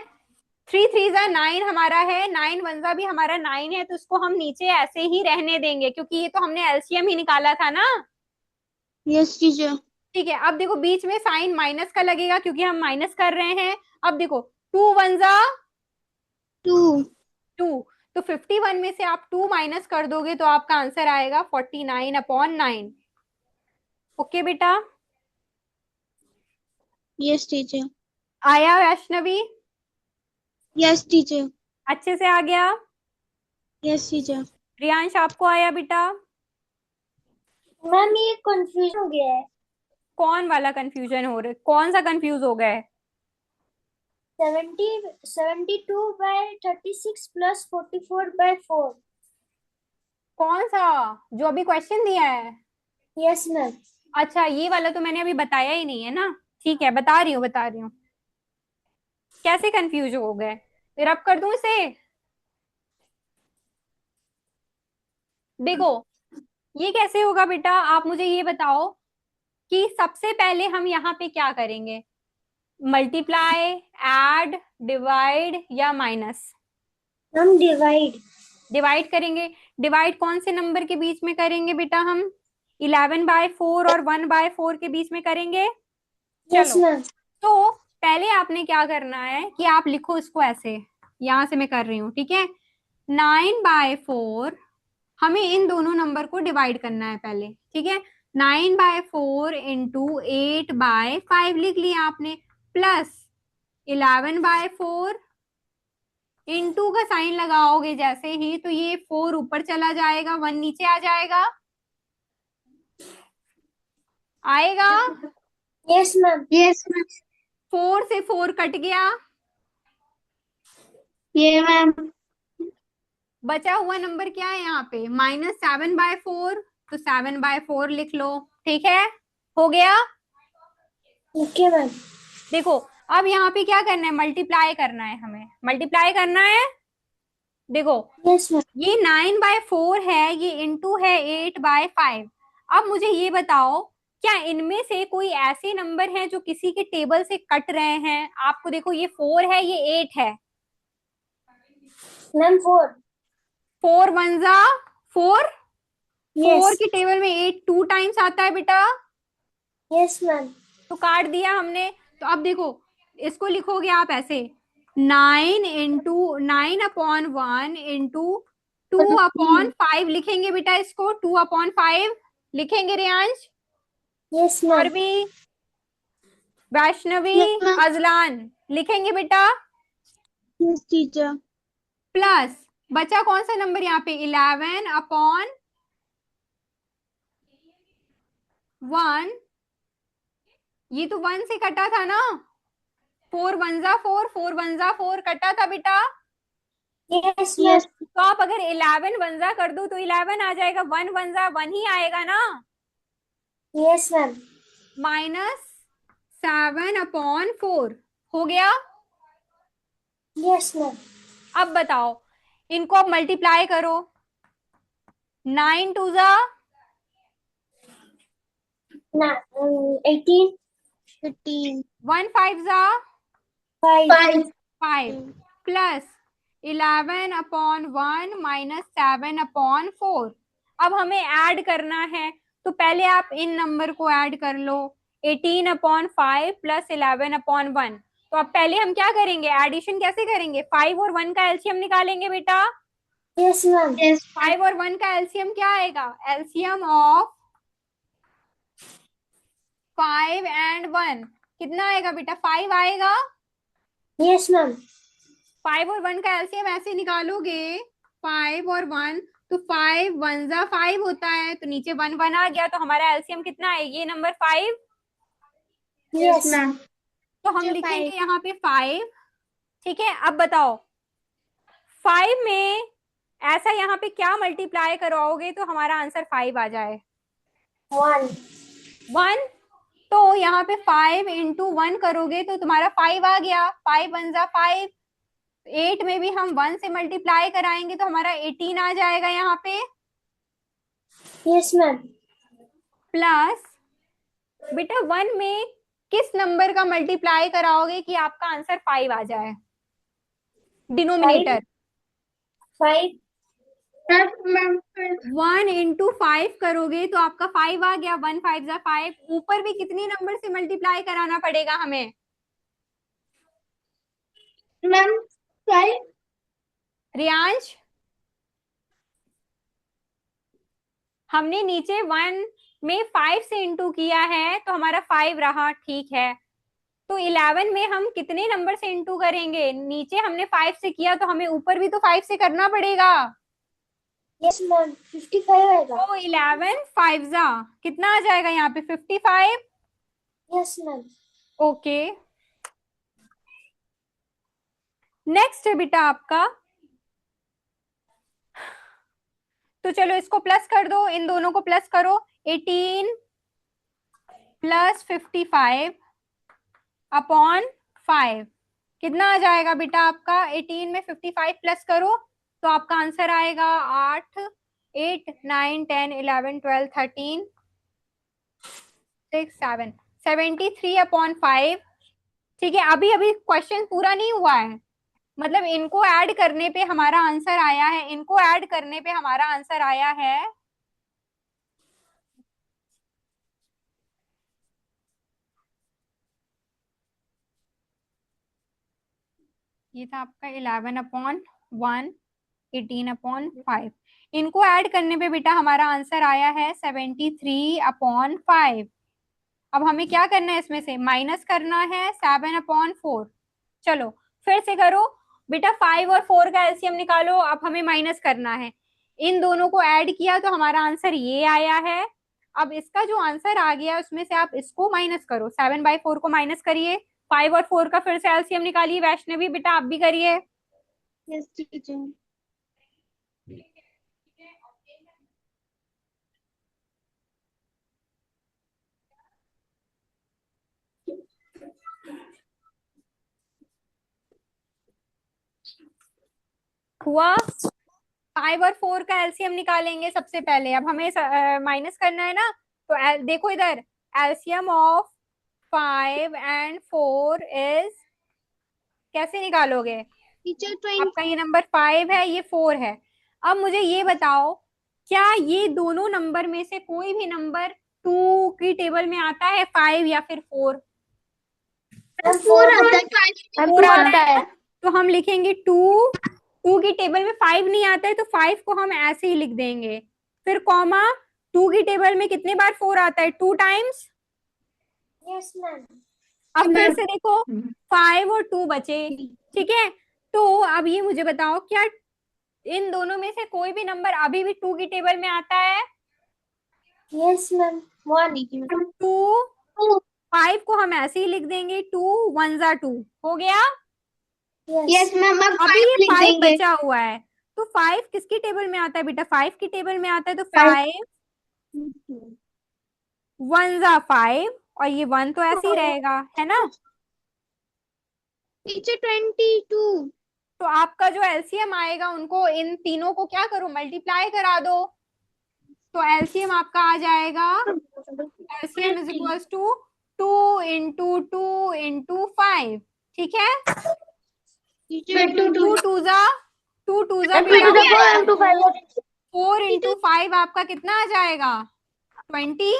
3 थ्रीजा 9 हमारा है, 9 वनजा भी हमारा 9 है, तो इसको हम नीचे ऐसे ही रहने देंगे क्योंकि ये तो हमने एलसीएम ही निकाला था ना। Yes teacher. ठीक है। अब देखो बीच में साइन माइनस का लगेगा क्योंकि हम माइनस कर रहे हैं। अब देखो 2 वनजा टू। 2। तो 51 में से आप 2 माइनस कर दोगे तो आपका आंसर आएगा 49/9। ओके बेटा, यस टीचर। आया वैष्णवी? Yes teacher. अच्छे से आ गया? Yes teacher. रियांश आपको आया बेटा? मैम ये कंफ्यूज हो गया है। कौन वाला कंफ्यूजन हो रहा है, कौन सा कंफ्यूज हो गया है? 72/36 प्लस 44/4। कौन सा? जो अभी क्वेश्चन दिया है? Yes ma'am. अच्छा, ये वाला तो मैंने अभी बताया ही नहीं है ना। ठीक है, बता रही हूँ बता रही हूँ। कैसे कंफ्यूज हो गए? फिर अब कर दूं इसे? देखो, ये कैसे होगा बेटा, आप मुझे ये बताओ कि सबसे पहले हम यहाँ पे क्या करेंगे? मल्टीप्लाई, ऐड, डिवाइड या माइनस? हम डिवाइड। डिवाइड करेंगे। डिवाइड कौन से नंबर के बीच में करेंगे बेटा हम? 11/4 और 1/4 के बीच में करेंगे। यस चलो, मैम। तो पहले आपने क्या करना है कि आप लिखो इसको ऐसे। यहां से मैं कर रही हूँ, ठीक है। 9/4, हमें इन दोनों नंबर को डिवाइड करना है पहले, ठीक है। 9/4 इंटू 8/5 लिख लिया आपने, प्लस 11/4 इंटू का साइन लगाओगे जैसे ही, तो ये 4 ऊपर चला जाएगा, 1 नीचे आ जाएगा। आएगा? Yes ma'am. Yes ma'am. 4 से 4 कट गया, ये मैम। बचा हुआ नंबर क्या है यहाँ पे? -7/4, तो 7/4 लिख लो। ठीक है, हो गया। Okay ma'am. देखो, अब यहाँ पे क्या करना है? मल्टीप्लाई करना है, हमें मल्टीप्लाई करना है। देखो, यस मैम। ये 9/4 है, ये इंटू है 8/5। अब मुझे ये बताओ, क्या इनमें से कोई ऐसे नंबर हैं जो किसी के टेबल से कट रहे हैं? आपको देखो, ये 4 है, ये 8 है। मैम 4। 4 1 जा 4, यस। 4 की टेबल में 8 2 टाइम्स आता है बेटा, यस मैम। तो काट दिया हमने। तो अब देखो, इसको लिखोगे आप ऐसे, 9/1 इंटू 2/5 लिखेंगे बेटा इसको, 2/5 लिखेंगे रियांश। यस और मैम। भी वैष्णवी, यस मैम। अजलान लिखेंगे बेटा। Yes teacher. प्लस बचा कौन सा नंबर यहाँ पे? 11/1। ये तो 1 से कटा था ना, 4 1 जा 4, 4 1 जा 4 कटा था बेटा। Yes ma'am. तो आप अगर 11 1 जा कर दो तो 11 आ जाएगा, 1 1 जा 1 ही आएगा ना। Yes ma'am. -7/4 हो गया। Yes ma'am. अब बताओ, इनको अब मल्टीप्लाई करो। 9 2 जा ना 18। 15। 1 5 जा 5। 5, प्लस 11/1 -7/4। अब हमें ऐड करना है, तो पहले आप इन नंबर को ऐड कर लो। 18/5 प्लस 11/1। तो अब पहले हम क्या करेंगे? एडिशन कैसे करेंगे? 5 और 1 का एलसीएम निकालेंगे बेटा। Yes ma'am. यस। 5 और 1 का एलसीएम क्या आएगा? एलसीएम ऑफ 5 एंड 1 कितना आएगा बेटा? 5 आएगा। Yes ma'am. 5 और 1 का एलसीएम ऐसे निकालोगे, 5 और 1, तो 5 1 जा 5 होता है, तो नीचे 1 1 आ गया, तो हमारा एलसीएम कितना है? ये नंबर 5। Yes ma'am. तो हम लिखेंगे यहाँ पे 5। ठीक है, अब बताओ, 5 में ऐसा यहाँ पे क्या मल्टीप्लाई करवाओगे तो हमारा आंसर 5 आ जाए? 1। 1। तो यहाँ पे 5 इंटू 1 करोगे तो तुम्हारा 5 आ गया, 5 1 जा 5। 8 में भी हम 1 से मल्टीप्लाई कराएंगे तो हमारा 18 आ जाएगा यहाँ पे, यस मैम। प्लस बेटा 1 में किस नंबर का मल्टीप्लाई कराओगे कि आपका आंसर 5 आ जाए? 5। डिनोमिनेटर। 5। 1 इंटू 5 करोगे तो आपका 5 आ गया, 1 5 जा 5। ऊपर भी कितनी नंबर से मल्टीप्लाई कराना पड़ेगा हमें? मैम 5। रियांश, हमने नीचे 1 में 5 से इंटू किया है तो हमारा 5 रहा, ठीक है। तो 11 में हम कितने नंबर से इंटू करेंगे? नीचे हमने 5 से किया तो हमें ऊपर भी तो 5 से करना पड़ेगा। यस मैम, 55 आएगा। तो 11 5 जा कितना आ जाएगा यहाँ पे? 55। Yes ma'am. ओके, नेक्स्ट है बेटा आपका। तो चलो इसको प्लस कर दो, इन दोनों को प्लस करो। 18 प्लस 55 अपॉन 5 कितना आ जाएगा बेटा आपका? 18 में 55 प्लस करो तो आपका आंसर आएगा 8, 8 9 10 11 12 13 6 7 73 अपॉन 5। ठीक है, अभी अभी क्वेश्चन पूरा नहीं हुआ है, मतलब इनको ऐड करने पे हमारा आंसर आया है, इनको ऐड करने पे हमारा आंसर आया है। ये था आपका 11/1, 18/5। इनको ऐड करने पे बेटा हमारा आंसर आया है 73/5। अब हमें क्या करना है? इसमें से माइनस करना है 7/4। चलो फिर से करो बेटा, 5 और 4 का एलसीएम निकालो। अब हमें माइनस करना है, इन दोनों को ऐड किया तो हमारा आंसर ये आया है। अब इसका जो आंसर आ गया उसमें से आप इसको माइनस करो, 7/4 को माइनस करिए, 5 और 4 का फिर से एलसीएम निकालिए। वैष्णवी बेटा आप भी करिए। Yes teacher. हुआ? 5 और 4 का एलसीएम निकालेंगे सबसे पहले। अब हमें माइनस करना है ना, तो देखो इधर, एलसीएम ऑफ 5 एंड 4 इज, कैसे निकालोगे? टीचर आपका 20। ये नंबर 5 है, ये 4 है। अब मुझे ये बताओ, क्या ये दोनों नंबर में से कोई भी नंबर 2 की टेबल में आता है, 5 या फिर 4? 4 आता है। 4 आता है ना? तो हम लिखेंगे 2, 2 की टेबल में 5 नहीं आता है तो 5 को हम ऐसे ही लिख देंगे। फिर कॉमा, 2 की टेबल में कितने बार 4 आता है? 2 टाइम्स। Yes ma'am. अब फिर से देखो, 5 और 2 बचे, ठीक है। तो अब ये मुझे बताओ, क्या इन दोनों में से कोई भी नंबर अभी भी 2 की टेबल में आता है? Yes ma'am. 1। 2, 5 को हम ऐसे ही लिख देंगे, 2 1 जा 2, हो गया। यस मैम, अब अभी 5 ये लिख 5 देंगे। बचा हुआ है, तो 5 किसकी टेबल में आता है बेटा? 5 की टेबल में आता है। तो 5 1 जा 5, और ये 1 तो ऐसे ही रहेगा, है ना? टीचर 22। तो आपका जो एलसीएम आएगा, उनको इन तीनों को क्या करो? मल्टीप्लाई करा दो। तो एलसीएम आपका आ जाएगा, LCM is equals to 2 into 2 into 5, ठीक है। टीचर 2 टू जा, 2 टू जा बेटा 4 इंटू 5 आपका कितना आ जाएगा? 20।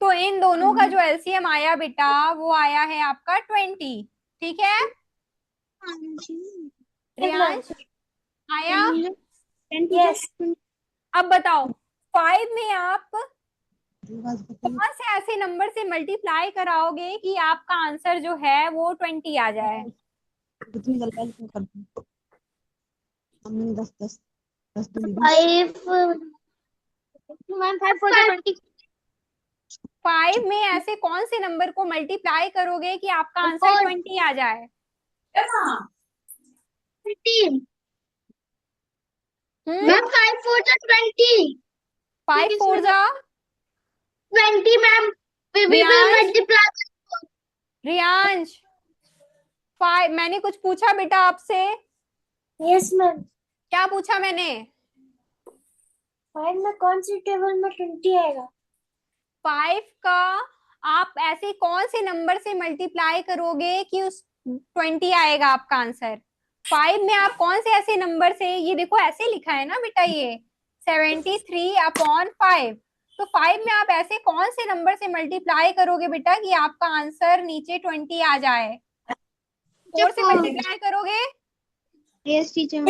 तो इन दोनों का जो एलसीएम आया बेटा, वो आया है आपका 20, ठीक है। रियांश आया? यस। अब बताओ, 5 में आप कौन से ऐसे नंबर से मल्टीप्लाई कराओगे कि आपका आंसर जो है वो 20 आ जाए? 5 में ऐसे कौन से नंबर को मल्टीप्लाई करोगे कि आपका आंसर 20 आ जाए? 5 4 20। 5 4 जा 20 ma'am. We will Riyansh, multiply। Riyansh 5, मैंने कुछ पूछा बेटा आपसे? Yes ma'am. क्या पूछा मैंने? 5 में कौन सी टेबल में 20 आएगा? 5 का आप ऐसे कौन से नंबर से मल्टीप्लाई करोगे कि उस 20 आएगा आपका आंसर? 5 में आप कौन से ऐसे नंबर से, ये देखो ऐसे लिखा है ना बेटा, ये 73/5। तो 5 में आप ऐसे कौन से नंबर से मल्टीप्लाई करोगे बेटा कि आपका आंसर नीचे 20 आ जाए? 4 से मल्टीप्लाई करोगे? Yes teacher.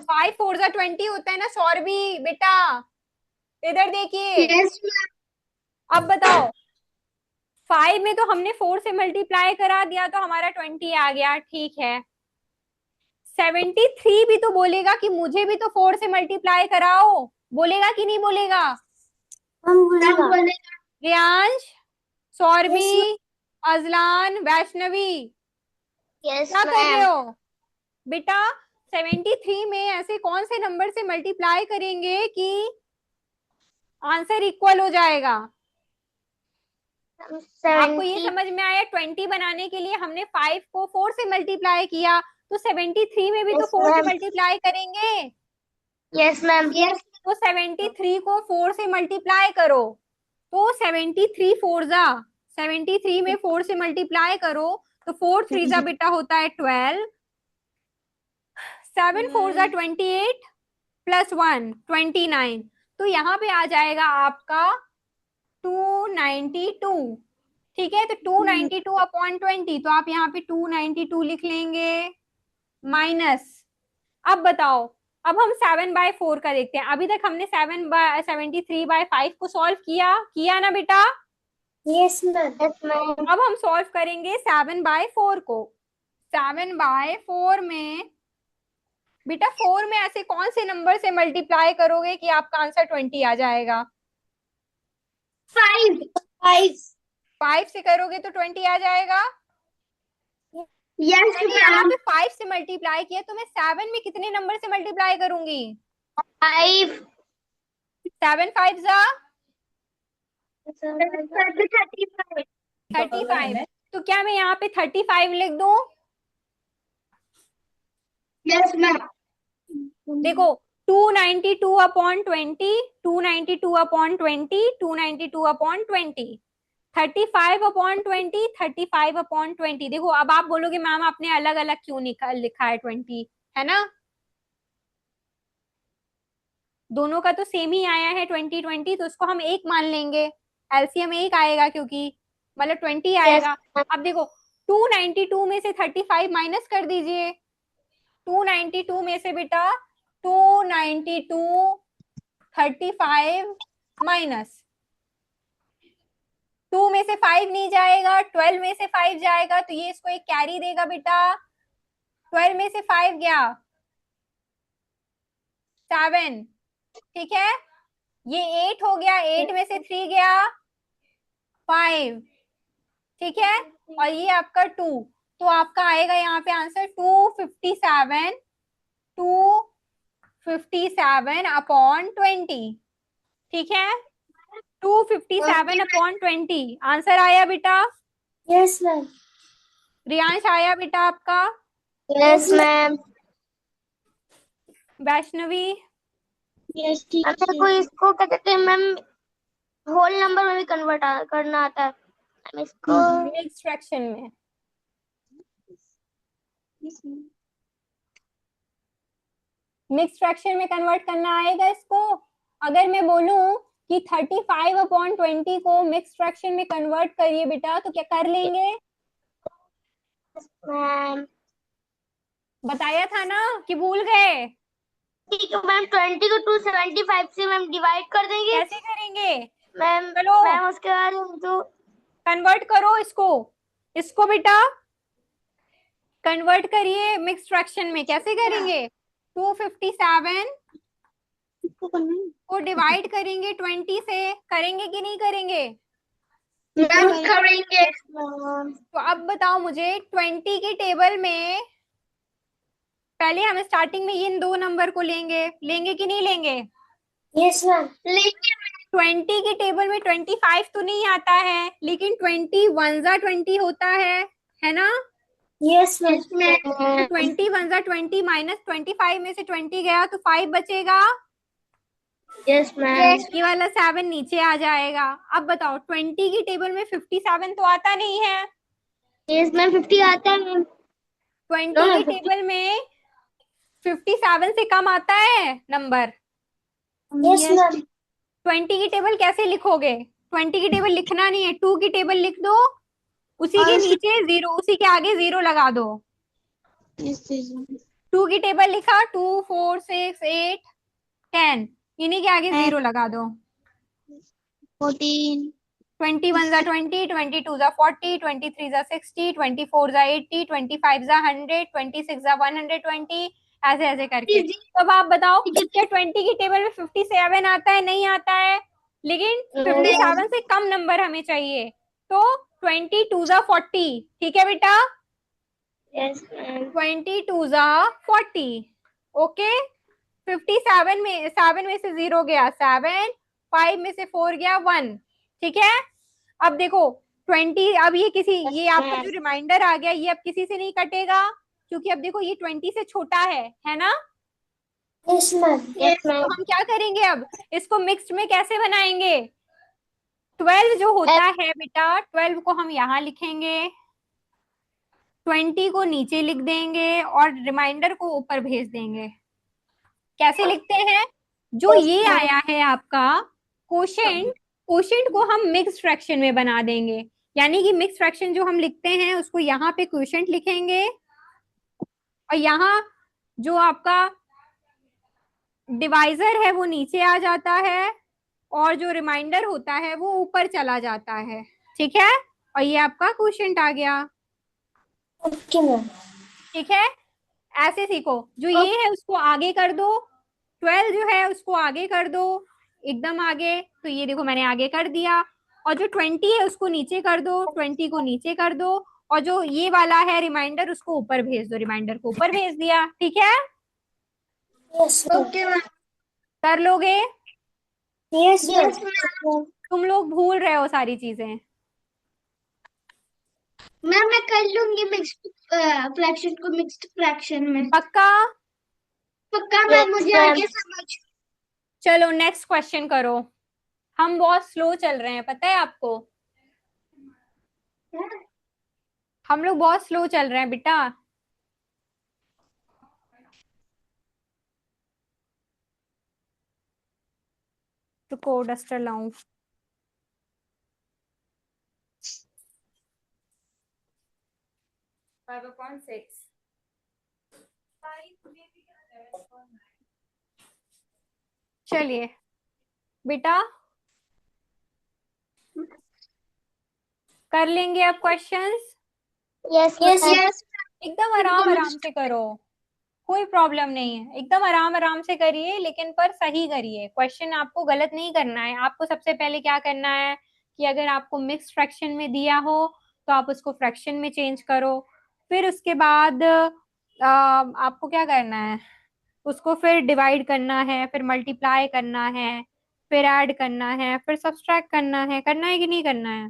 5 4 जा 20 होता है ना सौरभी बेटा, इधर देखिए। यस अब बताओ, 5 में तो हमने 4 से मल्टीप्लाई करा दिया तो हमारा 20 आ गया, ठीक है। 73 भी तो बोलेगा कि मुझे भी तो 4 से मल्टीप्लाई कराओ, बोलेगा कि नहीं बोलेगा? Ma'am. Riyansh, yes Saurabhi, Azlan, Vaishnavi, yes क्या कर रहे मैम। हो बेटा? 73 में ऐसे कौन से नंबर से मल्टीप्लाई करेंगे कि आंसर इक्वल हो जाएगा? आपको ये 70। समझ में आया? 20 बनाने के लिए हमने 5 को 4 से मल्टीप्लाई किया, तो 73 में भी तो यस 4 से मैम। मल्टीप्लाई करेंगे। Yes ma'am. यस। तो 73 को 4 से मल्टीप्लाई करो, तो 73 4 जा, 73 में 4 से मल्टीप्लाई करो तो 4 3 जा बेटा होता है 12, 7 4 जा 28 प्लस 1 29, तो यहाँ पे आ जाएगा आपका 292। ठीक है, तो 292/20, तो आप यहाँ पे 292 लिख लेंगे माइनस। अब बताओ, अब हम 7/4 का देखते हैं। अभी तक हमने 73/5 को सॉल्व किया ना बेटा? Yes ma'am. Yes ma'am. अब हम सॉल्व करेंगे 7/4 को। 7/4 में बेटा 4 में ऐसे कौन से नंबर से मल्टीप्लाई करोगे कि आपका आंसर 20 आ जाएगा? 5। 5। 5 से करोगे तो 20 आ जाएगा। यस मैंने यहाँ मैम। पे 5 से मल्टीप्लाई किया, तो मैं 7 में कितने नंबर से मल्टीप्लाई करूंगी? 5। 7 5 जा 35। 35, तो क्या मैं यहाँ पे 35 लिख दूं? Yes ma'am. देखो, 292/20, 292/20, 292/20, 35/20, 35/20। देखो, अब आप बोलोगे मैम आपने अलग अलग क्यों लिखा है 20, है ना? दोनों का तो सेम ही आया है 20 20, तो उसको हम एक मान लेंगे, एलसीएम एक आएगा क्योंकि मतलब 20 यस आएगा। अब देखो, 292 में से 35 माइनस कर दीजिए। 292 में से बेटा 292 35 माइनस 2 में से 5 नहीं जाएगा, 12 में से 5 जाएगा, तो ये इसको एक कैरी देगा बेटा। 12 में से 5 गया 7, ठीक है। ये 8 हो गया, 8 में से 3 गया 5, ठीक है। और ये आपका 2, तो आपका आएगा यहाँ पे आंसर 257, 257/20, ठीक है। 257/20 आंसर आया बेटा। Yes ma'am. रियांश आया बेटा आपका। Yes ma'am. Vaishnavi, yes teacher. मेरे को इसको क्या कहते हैं मैम, होल नंबर में भी कन्वर्ट करना आता है। हम इसको मिक्स फ्रैक्शन में, मिक्स फ्रैक्शन में कन्वर्ट करना आएगा इसको। अगर मैं बोलूं कि 35/20 को मिक्स फ्रैक्शन में कन्वर्ट करिए बेटा, तो क्या कर लेंगे? मैम। बताया था ना कि भूल गए? ठीक है मैम, 20 को 275 से मैम डिवाइड कर देंगे कैसे करेंगे? मैम। चलो मैम उसके बाद हम तो कन्वर्ट करो इसको, इसको बेटा कन्वर्ट करिए मिक्स फ्रैक्शन में। कैसे करेंगे? 257 को डिवाइड करेंगे 20 से, करेंगे कि नहीं करेंगे? मैम करेंगे। मैम। तो अब बताओ मुझे, 20 की टेबल में पहले हम स्टार्टिंग में इन दो नंबर को लेंगे कि नहीं लेंगे? यस मैम लेंगे। 20 की टेबल में 25 तो नहीं आता है, लेकिन 20 1 जा 20 होता है ना? Yes ma'am. तो 20 1 जा 20 माइनस 25 में से 20 गया तो 5 बचेगा। Yes ma'am. ये वाला 7 नीचे आ जाएगा। अब बताओ, 20 की टेबल में 57 तो आता नहीं है। यस मैम 50 आता है मैम। 20 की 50। टेबल में 57 से कम आता है नंबर। Yes ma'am. 20 की टेबल कैसे लिखोगे? 20 की टेबल लिखना नहीं है, 2 की टेबल लिख दो, उसी के नीचे जीरो, उसी के आगे जीरो लगा दो। Yes teacher. 2 की टेबल लिखा, 2 4 6 8 10, इन्हीं के आगे 0 लगा दो। 14 21 जा 20, 22 जा 40, 23 जा 60, 24 जा 80, 25 जा 100, 26 जा 120, ऐसे ऐसे करके। तो अब आप बताओ क्या 20 की टेबल में 57 आता है? नहीं आता है, लेकिन 57 से कम नंबर हमें चाहिए, तो 22 जा 40, ठीक है बेटा? यस मैम 22 जा 40, ओके। 57 में 7 में से 0 गया 7, 5 में से 4 गया 1, ठीक है। अब देखो 20, अब ये आपका जो रिमाइंडर आ गया ये अब किसी से नहीं कटेगा, क्योंकि अब देखो ये 20 से छोटा है ना? यस मैम यस तो मैम हम क्या करेंगे अब, इसको मिक्स्ड में कैसे बनाएंगे? 12 जो होता है बेटा, 12 को हम यहाँ लिखेंगे, 20 को नीचे लिख देंगे और रिमाइंडर को ऊपर भेज देंगे। कैसे लिखते हैं? जो ये आया है आपका कोशेंट, कोशेंट को हम मिक्स फ्रैक्शन में बना देंगे, यानी कि मिक्स फ्रैक्शन जो हम लिखते हैं उसको यहाँ पे कोशेंट लिखेंगे, और यहाँ जो आपका डिवाइजर है वो नीचे आ जाता है, और जो रिमाइंडर होता है वो ऊपर चला जाता है, ठीक है। और ये आपका कोशेंट आ गया, ओके मैम ठीक है। ऐसे सीखो, जो ये है उसको आगे कर दो, 12 जो है उसको आगे कर दो, एकदम आगे, तो ये देखो मैंने आगे कर दिया। और जो 20 है उसको नीचे कर दो, 20 को नीचे कर दो, और जो ये वाला है रिमाइंडर उसको ऊपर भेज दो, रिमाइंडर को ऊपर भेज दिया, ठीक है। यस ओके मैम कर लोगे? यस मैम तुम लोग भूल रहे हो सारी चीजें। मैम मैं कर लूंगी मिक्स्ड फ्रैक्शन को मिक्स्ड फ्रैक्शन में पक्का? पक्का मैम मुझे आगे समझ चलो नेक्स्ट क्वेश्चन करो। हम बहुत स्लो चल रहे हैं, पता है आपको? हम लोग बहुत स्लो चल रहे हैं बेटा। तो को डस्टर लाऊं? 5/6। चलिए बेटा, कर लेंगे अब क्वेश्चंस। यस यस यस एकदम आराम आराम से करो, कोई प्रॉब्लम नहीं है, एकदम आराम आराम से करिए, लेकिन पर सही करिए। क्वेश्चन आपको गलत नहीं करना है। आपको सबसे पहले क्या करना है कि अगर आपको मिक्स फ्रैक्शन में दिया हो तो आप उसको फ्रैक्शन में चेंज करो, फिर उसके बाद आपको क्या करना है, उसको फिर डिवाइड करना है, फिर मल्टीप्लाई करना है, फिर ऐड करना है, फिर सब्सट्रैक्ट करना है कि नहीं करना है?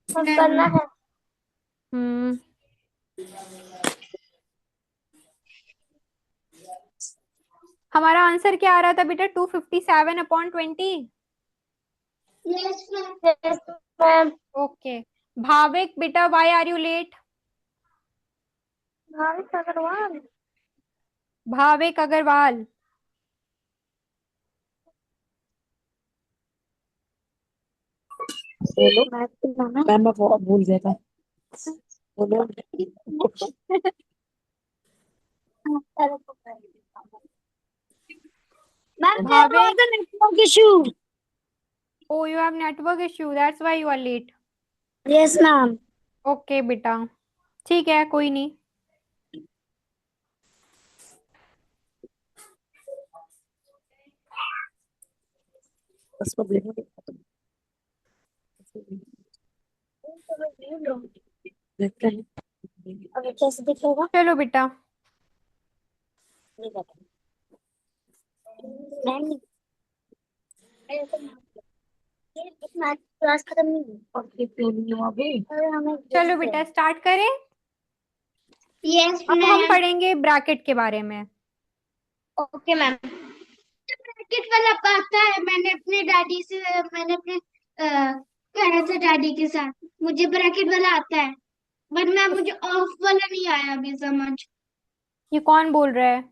करना है हम्म। हमारा आंसर क्या आ रहा था बेटा? 257/20। Yes ma'am okay. भाविक बेटा, why are you late? Bhavik Agarwal Bhavik Agarwal. बोलो मैम, मैं बहुत भूल गया था। बोलो। Ma'am Bhavik, network issue oh you have network issue, that's why you are late. Yes ma'am okay बेटा, ठीक है, कोई नहीं। बस मैं देखो देखते हैं। अभी कैसे दिखेगा चलो बेटा, नहीं पता मैम मैथ क्लास खत्म नहीं हुई और क्यों नहीं हुआ अभी? अरे हमें चलो बेटा स्टार्ट करें। यस अब हम मैम पढ़ेंगे ब्रैकेट के बारे में। ओके मैम ब्रैकेट वाला आता है मैंने अपने कहा था डैडी के साथ मुझे ब्रैकेट वाला आता है वरना मुझे ऑफ वाला नहीं आया अभी समझ ये कौन बोल रहा है?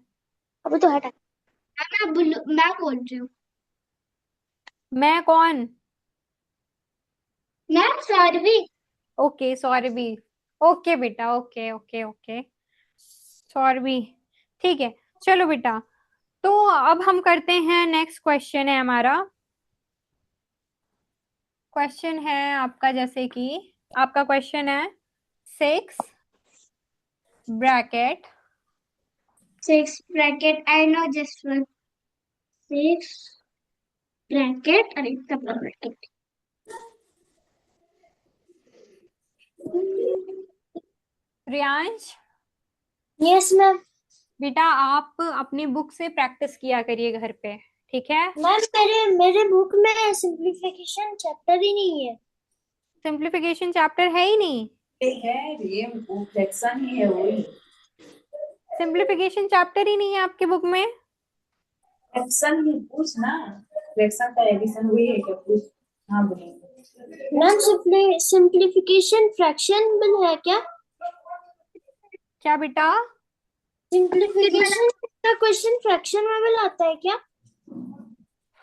अभी तो हटा मैं बोल रही हूँ मैं कौन? मैम सॉरी ओके सॉरी भी। ओके बेटा, ओके ओके ओके, सॉरी भी। ठीक है, चलो बेटा। तो अब हम करते हैं, नेक्स्ट क्वेश्चन है हमारा। क्वेश्चन है आपका, जैसे कि आपका क्वेश्चन है 6 bracket 6 bracket, I know just one. 6 bracket, अरे double bracket. Riyansh, yes ma'am. बेटा आप अपनी बुक से प्रैक्टिस किया करिए घर पे, ठीक है। मैम मेरे मेरे बुक में सिंप्लीफिकेशन चैप्टर ही नहीं है। सिंप्लीफिकेशन चैप्टर है ही नहीं? ये है, ये वो फ्रैक्शन ही है वही। सिंप्लीफिकेशन चैप्टर ही नहीं है आपके बुक में? फ्रैक्शन ही पूछ ना, फ्रैक्शन का एडिशन हुई है क्या पूछ। हाँ बोलेंगे। मैम सिंप्लीफिकेशन फ्रैक्शन है क्या? क्या बेटा? सिंप्लीफिकेशन का क्वेश्चन फ्रैक्शन में भी आता है क्या?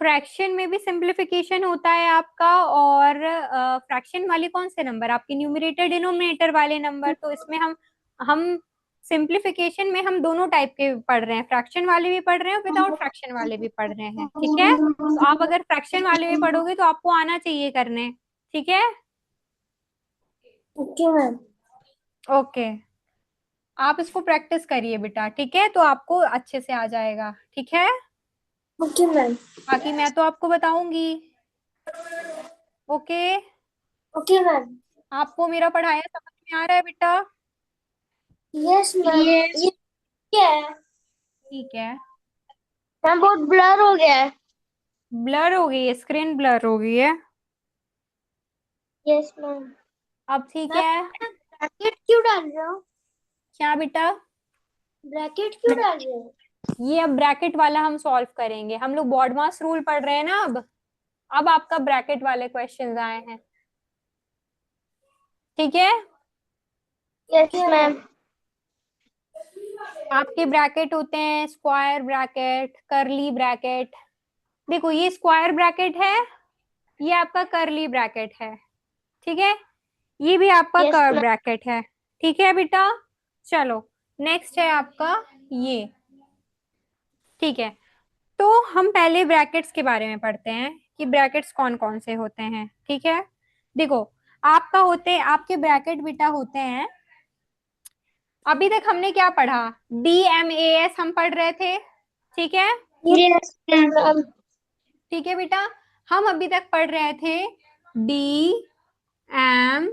फ्रैक्शन में भी सिंप्लीफिकेशन होता है आपका, और फ्रैक्शन वाले कौन से नंबर, आपके न्यूमरेटर डिनोमिनेटर वाले नंबर। तो इसमें हम सिंप्लीफिकेशन में हम दोनों टाइप के पढ़ रहे हैं, फ्रैक्शन वाले भी पढ़ रहे हैं, विदाउट फ्रैक्शन वाले भी पढ़ रहे हैं, ठीक है। तो आप अगर फ्रैक्शन वाले भी पढ़ोगे तो आपको आना चाहिए करने, ठीक है। Okay ma'am. ओके, आप इसको प्रैक्टिस करिए बेटा, ठीक है, तो आपको अच्छे से आ जाएगा, ठीक है। Okay ma'am. बाकी मैं तो आपको बताऊंगी। Okay, okay ma'am. आपको मेरा पढ़ाया समझ में आ रहा है बेटा? Yes ma'am. ये क्या है? ठीक है। मैम बहुत ब्लर हो गया है। ब्लर हो गई है, स्क्रीन ब्लर हो गई है। Yes ma'am. अब ठीक मैम है। ब्रैकेट क्यों डाल रहे हो? क्या बेटा? ब्रैकेट क्यों डाल रहे हो? ये अब ब्रैकेट वाला हम सॉल्व करेंगे, हम लोग बॉडमास रूल पढ़ रहे हैं ना अब आपका ब्रैकेट वाले क्वेश्चंस आए हैं, ठीक है। Yes ma'am. आपके ब्रैकेट होते हैं स्क्वायर ब्रैकेट, करली ब्रैकेट। देखो ये स्क्वायर ब्रैकेट है, ये आपका करली ब्रैकेट है, ठीक है। ये भी आपका यस कर्व मैम। ब्रैकेट है, ठीक है बेटा। चलो, नेक्स्ट है आपका ये, ठीक है। तो हम पहले ब्रैकेट्स के बारे में पढ़ते हैं कि ब्रैकेट्स कौन कौन से होते हैं, ठीक है। देखो, आपके ब्रैकेट बेटा होते हैं, अभी तक हमने क्या पढ़ा, DMAS हम पढ़ रहे थे, ठीक है। Yes ma'am. ठीक है बेटा, हम अभी तक पढ़ रहे थे DMAS,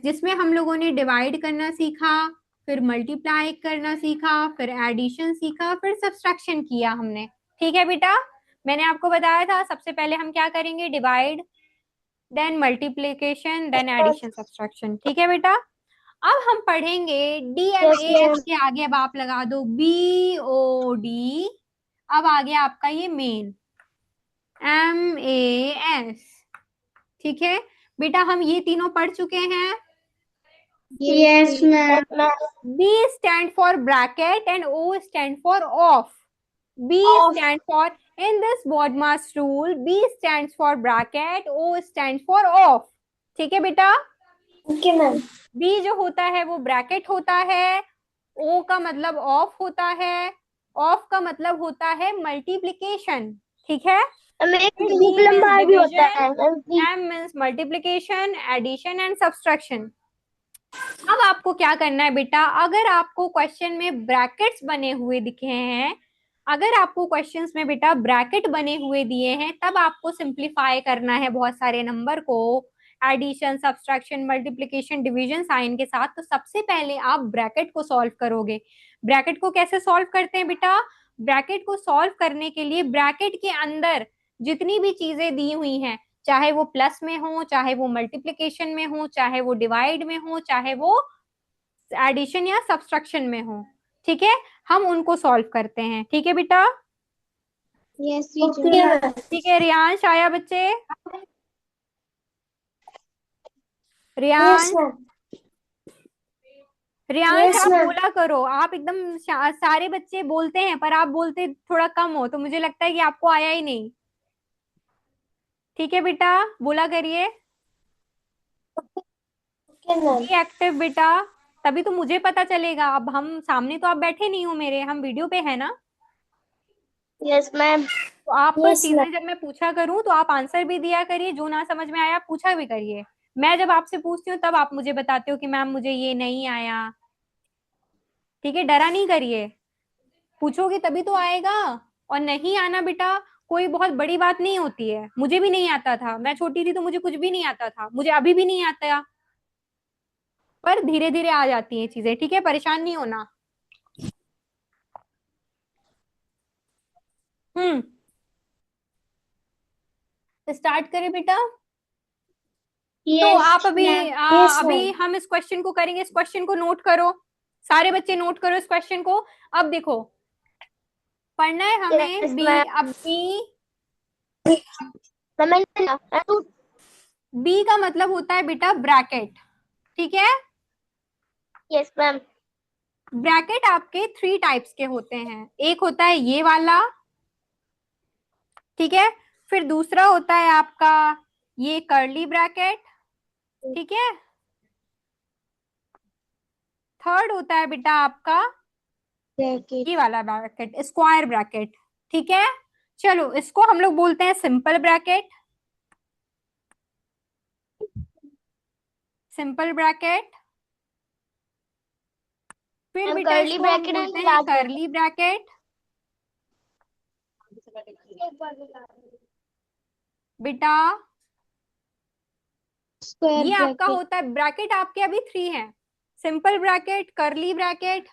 जिसमें हम लोगों ने डिवाइड करना सीखा, फिर मल्टीप्लाई करना सीखा, फिर एडिशन सीखा, फिर सब्सट्रैक्शन किया हमने, ठीक है बेटा। मैंने आपको बताया था सबसे पहले हम क्या करेंगे, divide, then multiplication, then addition, subtraction, ठीक है बेटा। अब हम पढ़ेंगे यस DMAS मैम। के आगे, अब आप लगा दो BOD, अब आ गया आपका ये मेन MAS, ठीक है बेटा। हम ये तीनों पढ़ चुके हैं। Yes ma'am. B stand for bracket and O stand for off. B stand for, in this BODMAS rule, B stands for bracket, O stands for off, ठीक है बेटा। Okay ma'am. B जो होता है वो ब्रैकेट होता है, O का मतलब ऑफ होता है, ऑफ का मतलब होता है मल्टीप्लीकेशन, ठीक है। एक फिर D ग्रुप means लंबा भी होता division, है। M means multiplication, addition and subtraction। अब आपको क्या करना है बेटा, अगर आपको क्वेश्चन में ब्रैकेट्स बने हुए दिखे हैं, अगर आपको क्वेश्चंस में बेटा ब्रैकेट बने हुए दिए हैं, तब आपको सिंप्लीफाई करना है बहुत सारे नंबर को, addition, subtraction, multiplication, division sign के साथ। तो सबसे पहले आप ब्रैकेट को सॉल्व करोगे। ब्रैकेट को कैसे सॉल्व करते हैं बेटा, ब्रैकेट को सॉल्व करने के लिए ब्रैकेट के अंदर जितनी भी चीजें दी हुई हैं, चाहे वो प्लस में हो, चाहे वो मल्टीप्लिकेशन में हो, चाहे वो डिवाइड में हो, चाहे वो एडिशन या सब्सट्रैक्शन में हो, ठीक है, हम उनको सॉल्व करते हैं, ठीक है बेटा। Yes teacher. ठीक है, रियांश आया बच्चे? Yes Riyansh, ma'am. Riyansh yes आप मैम। बोला करो, आप एकदम सारे बच्चे बोलते हैं पर आप बोलते थोड़ा कम हो, तो मुझे लगता है कि आपको आया ही नहीं, ठीक है बेटा, बोला करिए। Okay ma'am. बी एक्टिव बेटा। तभी तो मुझे पता चलेगा। अब हम सामने तो आप बैठे नहीं हो मेरे, हम वीडियो पे है ना। Yes ma'am. तो आप यस मैम। चीजें जब मैं पूछा करूं तो आप आंसर भी दिया करिए, जो ना समझ में आया पूछा भी करिए। मैं जब आपसे पूछती हूँ तब आप मुझे बताते हो कि मैम मुझे ये नहीं आया। ठीक है, डरा नहीं करिए, पूछोगे तभी तो आएगा। और नहीं आना बेटा कोई बहुत बड़ी बात नहीं होती है, मुझे भी नहीं आता था, मैं छोटी थी तो मुझे कुछ भी नहीं आता था, मुझे अभी भी नहीं आता, पर धीरे धीरे आ जाती हैं चीजें। ठीक है, परेशान नहीं होना। हम्म। स्टार्ट करें बेटा। तो यस आप अभी मैम। यस अभी मैम। हम इस क्वेश्चन को करेंगे, इस क्वेश्चन को नोट करो, सारे बच्चे नोट करो इस क्वेश्चन को। अब देखो, पढ़ना है हमें यस बी। मैम। अब बी, मैम बी का मतलब होता है बेटा ब्रैकेट। ठीक है, यस मैम। ब्रैकेट आपके थ्री टाइप्स के होते हैं। एक होता है ये वाला, ठीक है, फिर दूसरा होता है आपका ये कर्ली ब्रैकेट, ठीक है, थर्ड होता है बेटा आपका ये वाला ब्रैकेट स्क्वायर ब्रैकेट। ठीक है, चलो इसको हम लोग बोलते हैं सिंपल ब्रैकेट, सिंपल ब्रैकेट। फिर मैम बेटा कर्ली इसको हम ब्रैकेट बोलते एंड हैं लार्ज करली ब्रैकेट। ब्रैकेट। बेटा स्क्वायर ये आपका ब्रैकेट। होता है ब्रैकेट, आपके अभी थ्री हैं, सिंपल ब्रैकेट, करली ब्रैकेट,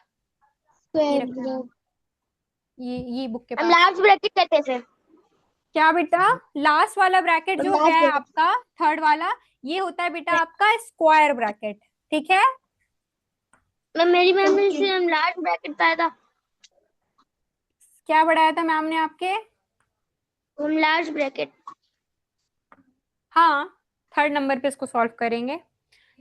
ये स्क्वायर रखना ब्रैकेट। ये बुक के हम पास। लार्ज ब्रैकेट कहते हैं सर। क्या बेटा, लास्ट वाला ब्रैकेट हम जो है लार्ज ब्रैकेट। आपका थर्ड वाला, ये होता है बेटा आपका स्क्वायर ब्रैकेट। ठीक है, मैम मेरी मैम ने इसे हम लार्ज ब्रैकेट पाया था। क्या बढ़ाया था मैम ने आपके। हम लार्ज ब्रैकेट। हाँ, थर्ड नंबर पे इसको सॉल्व करेंगे।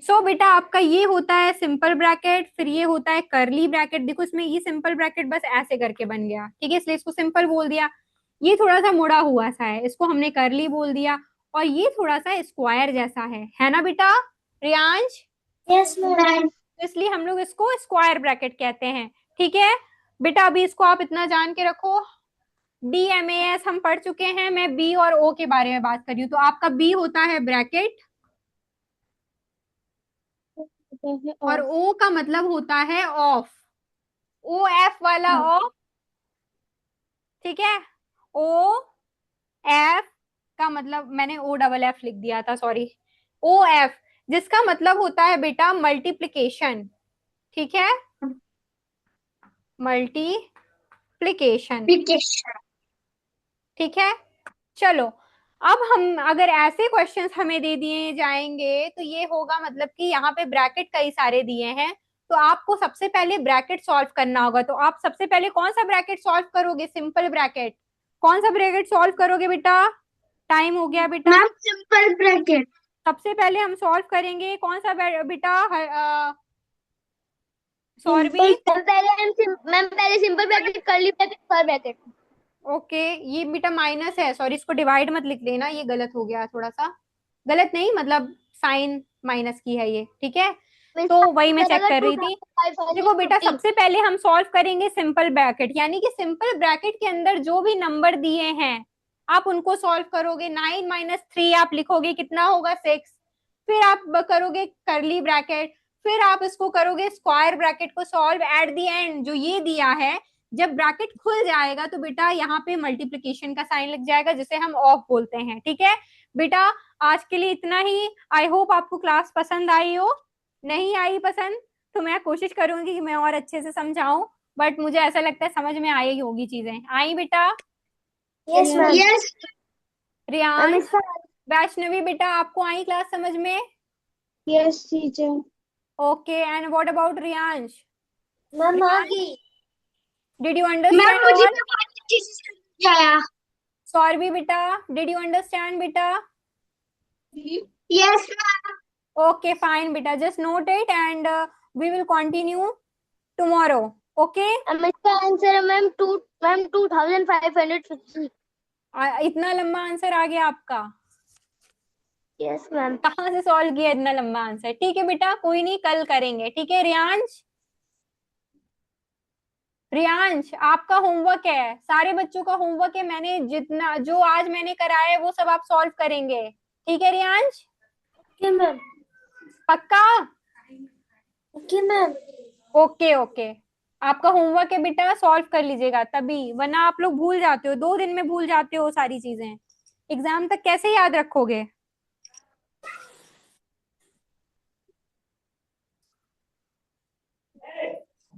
सो बेटा आपका ये होता है सिंपल ब्रैकेट, फिर ये होता है करली ब्रैकेट। देखो इसमें ये सिंपल ब्रैकेट बस ऐसे करके बन गया, ठीक है, इसलिए इसको सिंपल बोल दिया। ये थोड़ा सा मुड़ा हुआ सा है, इसको हमने करली बोल दिया। और ये थोड़ा सा स्क्वायर जैसा है ना बेटा रियांश, यस मैम। तो इसलिए हम लोग इसको स्क्वायर ब्रैकेट कहते हैं। ठीक है बेटा, अभी इसको आप इतना जान के रखो, DMAS हम पढ़ चुके हैं, मैं बी और ओ के बारे में बात कर रही हूँ। तो आपका बी होता है ब्रैकेट और ओ का मतलब होता है ऑफ, OF वाला ऑफ। ठीक है, OF का मतलब मैंने OFF लिख दिया था, सॉरी, OF जिसका मतलब होता है बेटा मल्टीप्लीकेशन। ठीक है, मल्टीप्लीकेशन। ठीक है, चलो अब हम अगर ऐसे क्वेश्चंस हमें दे दिए जाएंगे तो ये होगा मतलब कि यहाँ पे ब्रैकेट कई सारे दिए हैं, तो आपको सबसे पहले ब्रैकेट सॉल्व करना होगा। तो आप सबसे पहले कौन सा ब्रैकेट सॉल्व करोगे, सिंपल ब्रैकेट। कौन सा ब्रैकेट सॉल्व करोगे बेटा, टाइम हो गया बेटा। Ma'am simple bracket. सबसे पहले हम सॉल्व करेंगे कौन सा बेटा, सौरभी। सिंपल मैम पहले simple bracket curly bracket square bracket. Okay, ये बेटा माइनस है, सॉरी, इसको डिवाइड मत लिख लेना, ये गलत हो गया थोड़ा सा, गलत नहीं मतलब साइन माइनस की है ये। ठीक है, तो वही मैं चेक कर रही थी। देखो बेटा 2550। सबसे पहले हम सॉल्व करेंगे सिंपल ब्रैकेट, यानी कि सिंपल ब्रैकेट के अंदर जो भी नंबर दिए हैं आप उनको सॉल्व करोगे। 9 - 3 आप लिखोगे, कितना होगा 6। फिर आप करोगे करली ब्रैकेट, फिर आप इसको करोगे स्क्वायर ब्रैकेट को सॉल्व। एट दी एंड जो ये दिया है, जब ब्रैकेट खुल जाएगा तो बेटा यहाँ पे मल्टीप्लीकेशन का साइन लग जाएगा, जिसे हम ऑफ बोलते हैं। ठीक है बेटा, आज के लिए इतना ही। आई होप आपको क्लास पसंद आई हो, नहीं आई पसंद तो मैं कोशिश करूंगी कि मैं और अच्छे से समझाऊं, बट मुझे ऐसा लगता है समझ में आई होगी चीजें। आई बेटा, yes ma'am. Yes ma'am Riyansh, इसका। वैष्णवी बेटा आपको आई क्लास समझ में। Yes teacher. Okay, and what about Riyansh, ma'am आ रियांश गई। डिड यू मैम अंडरस्टैंड मुझे ऑल। तो बहुत अच्छे से समझ आया। सौरभी बेटा डिड यू अंडरस्टैंड बेटा। Yes ma'am. Okay, fine, beta. Just note it and we will continue tomorrow. Okay? Ma'am इसका आंसर है मैम 2550। इतना लंबा आंसर आ गया आपका। Yes ma'am. कहाँ से सॉल्व किया इतना लंबा आंसर? ठीक है बेटा, कोई नहीं, कल करेंगे। ठीक है रियांश, रियांश आपका होमवर्क है, सारे बच्चों का होमवर्क है, मैंने जितना जो आज मैंने कराया है वो सब आप सॉल्व करेंगे। ठीक है रियांश? Okay ma'am. पक्का? Okay ma'am. ओके ओके, आपका होमवर्क है बेटा, सॉल्व कर लीजिएगा तभी, वरना आप लोग भूल जाते हो, 2 दिन में भूल जाते हो सारी चीजें, एग्जाम तक कैसे याद रखोगे?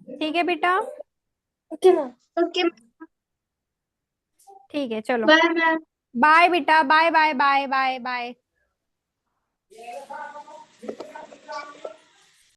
ठीक है बेटा, ओके मैम। ओके। ठीक है चलो, बाय मैम। बाय बेटा, bye bye bye bye bye.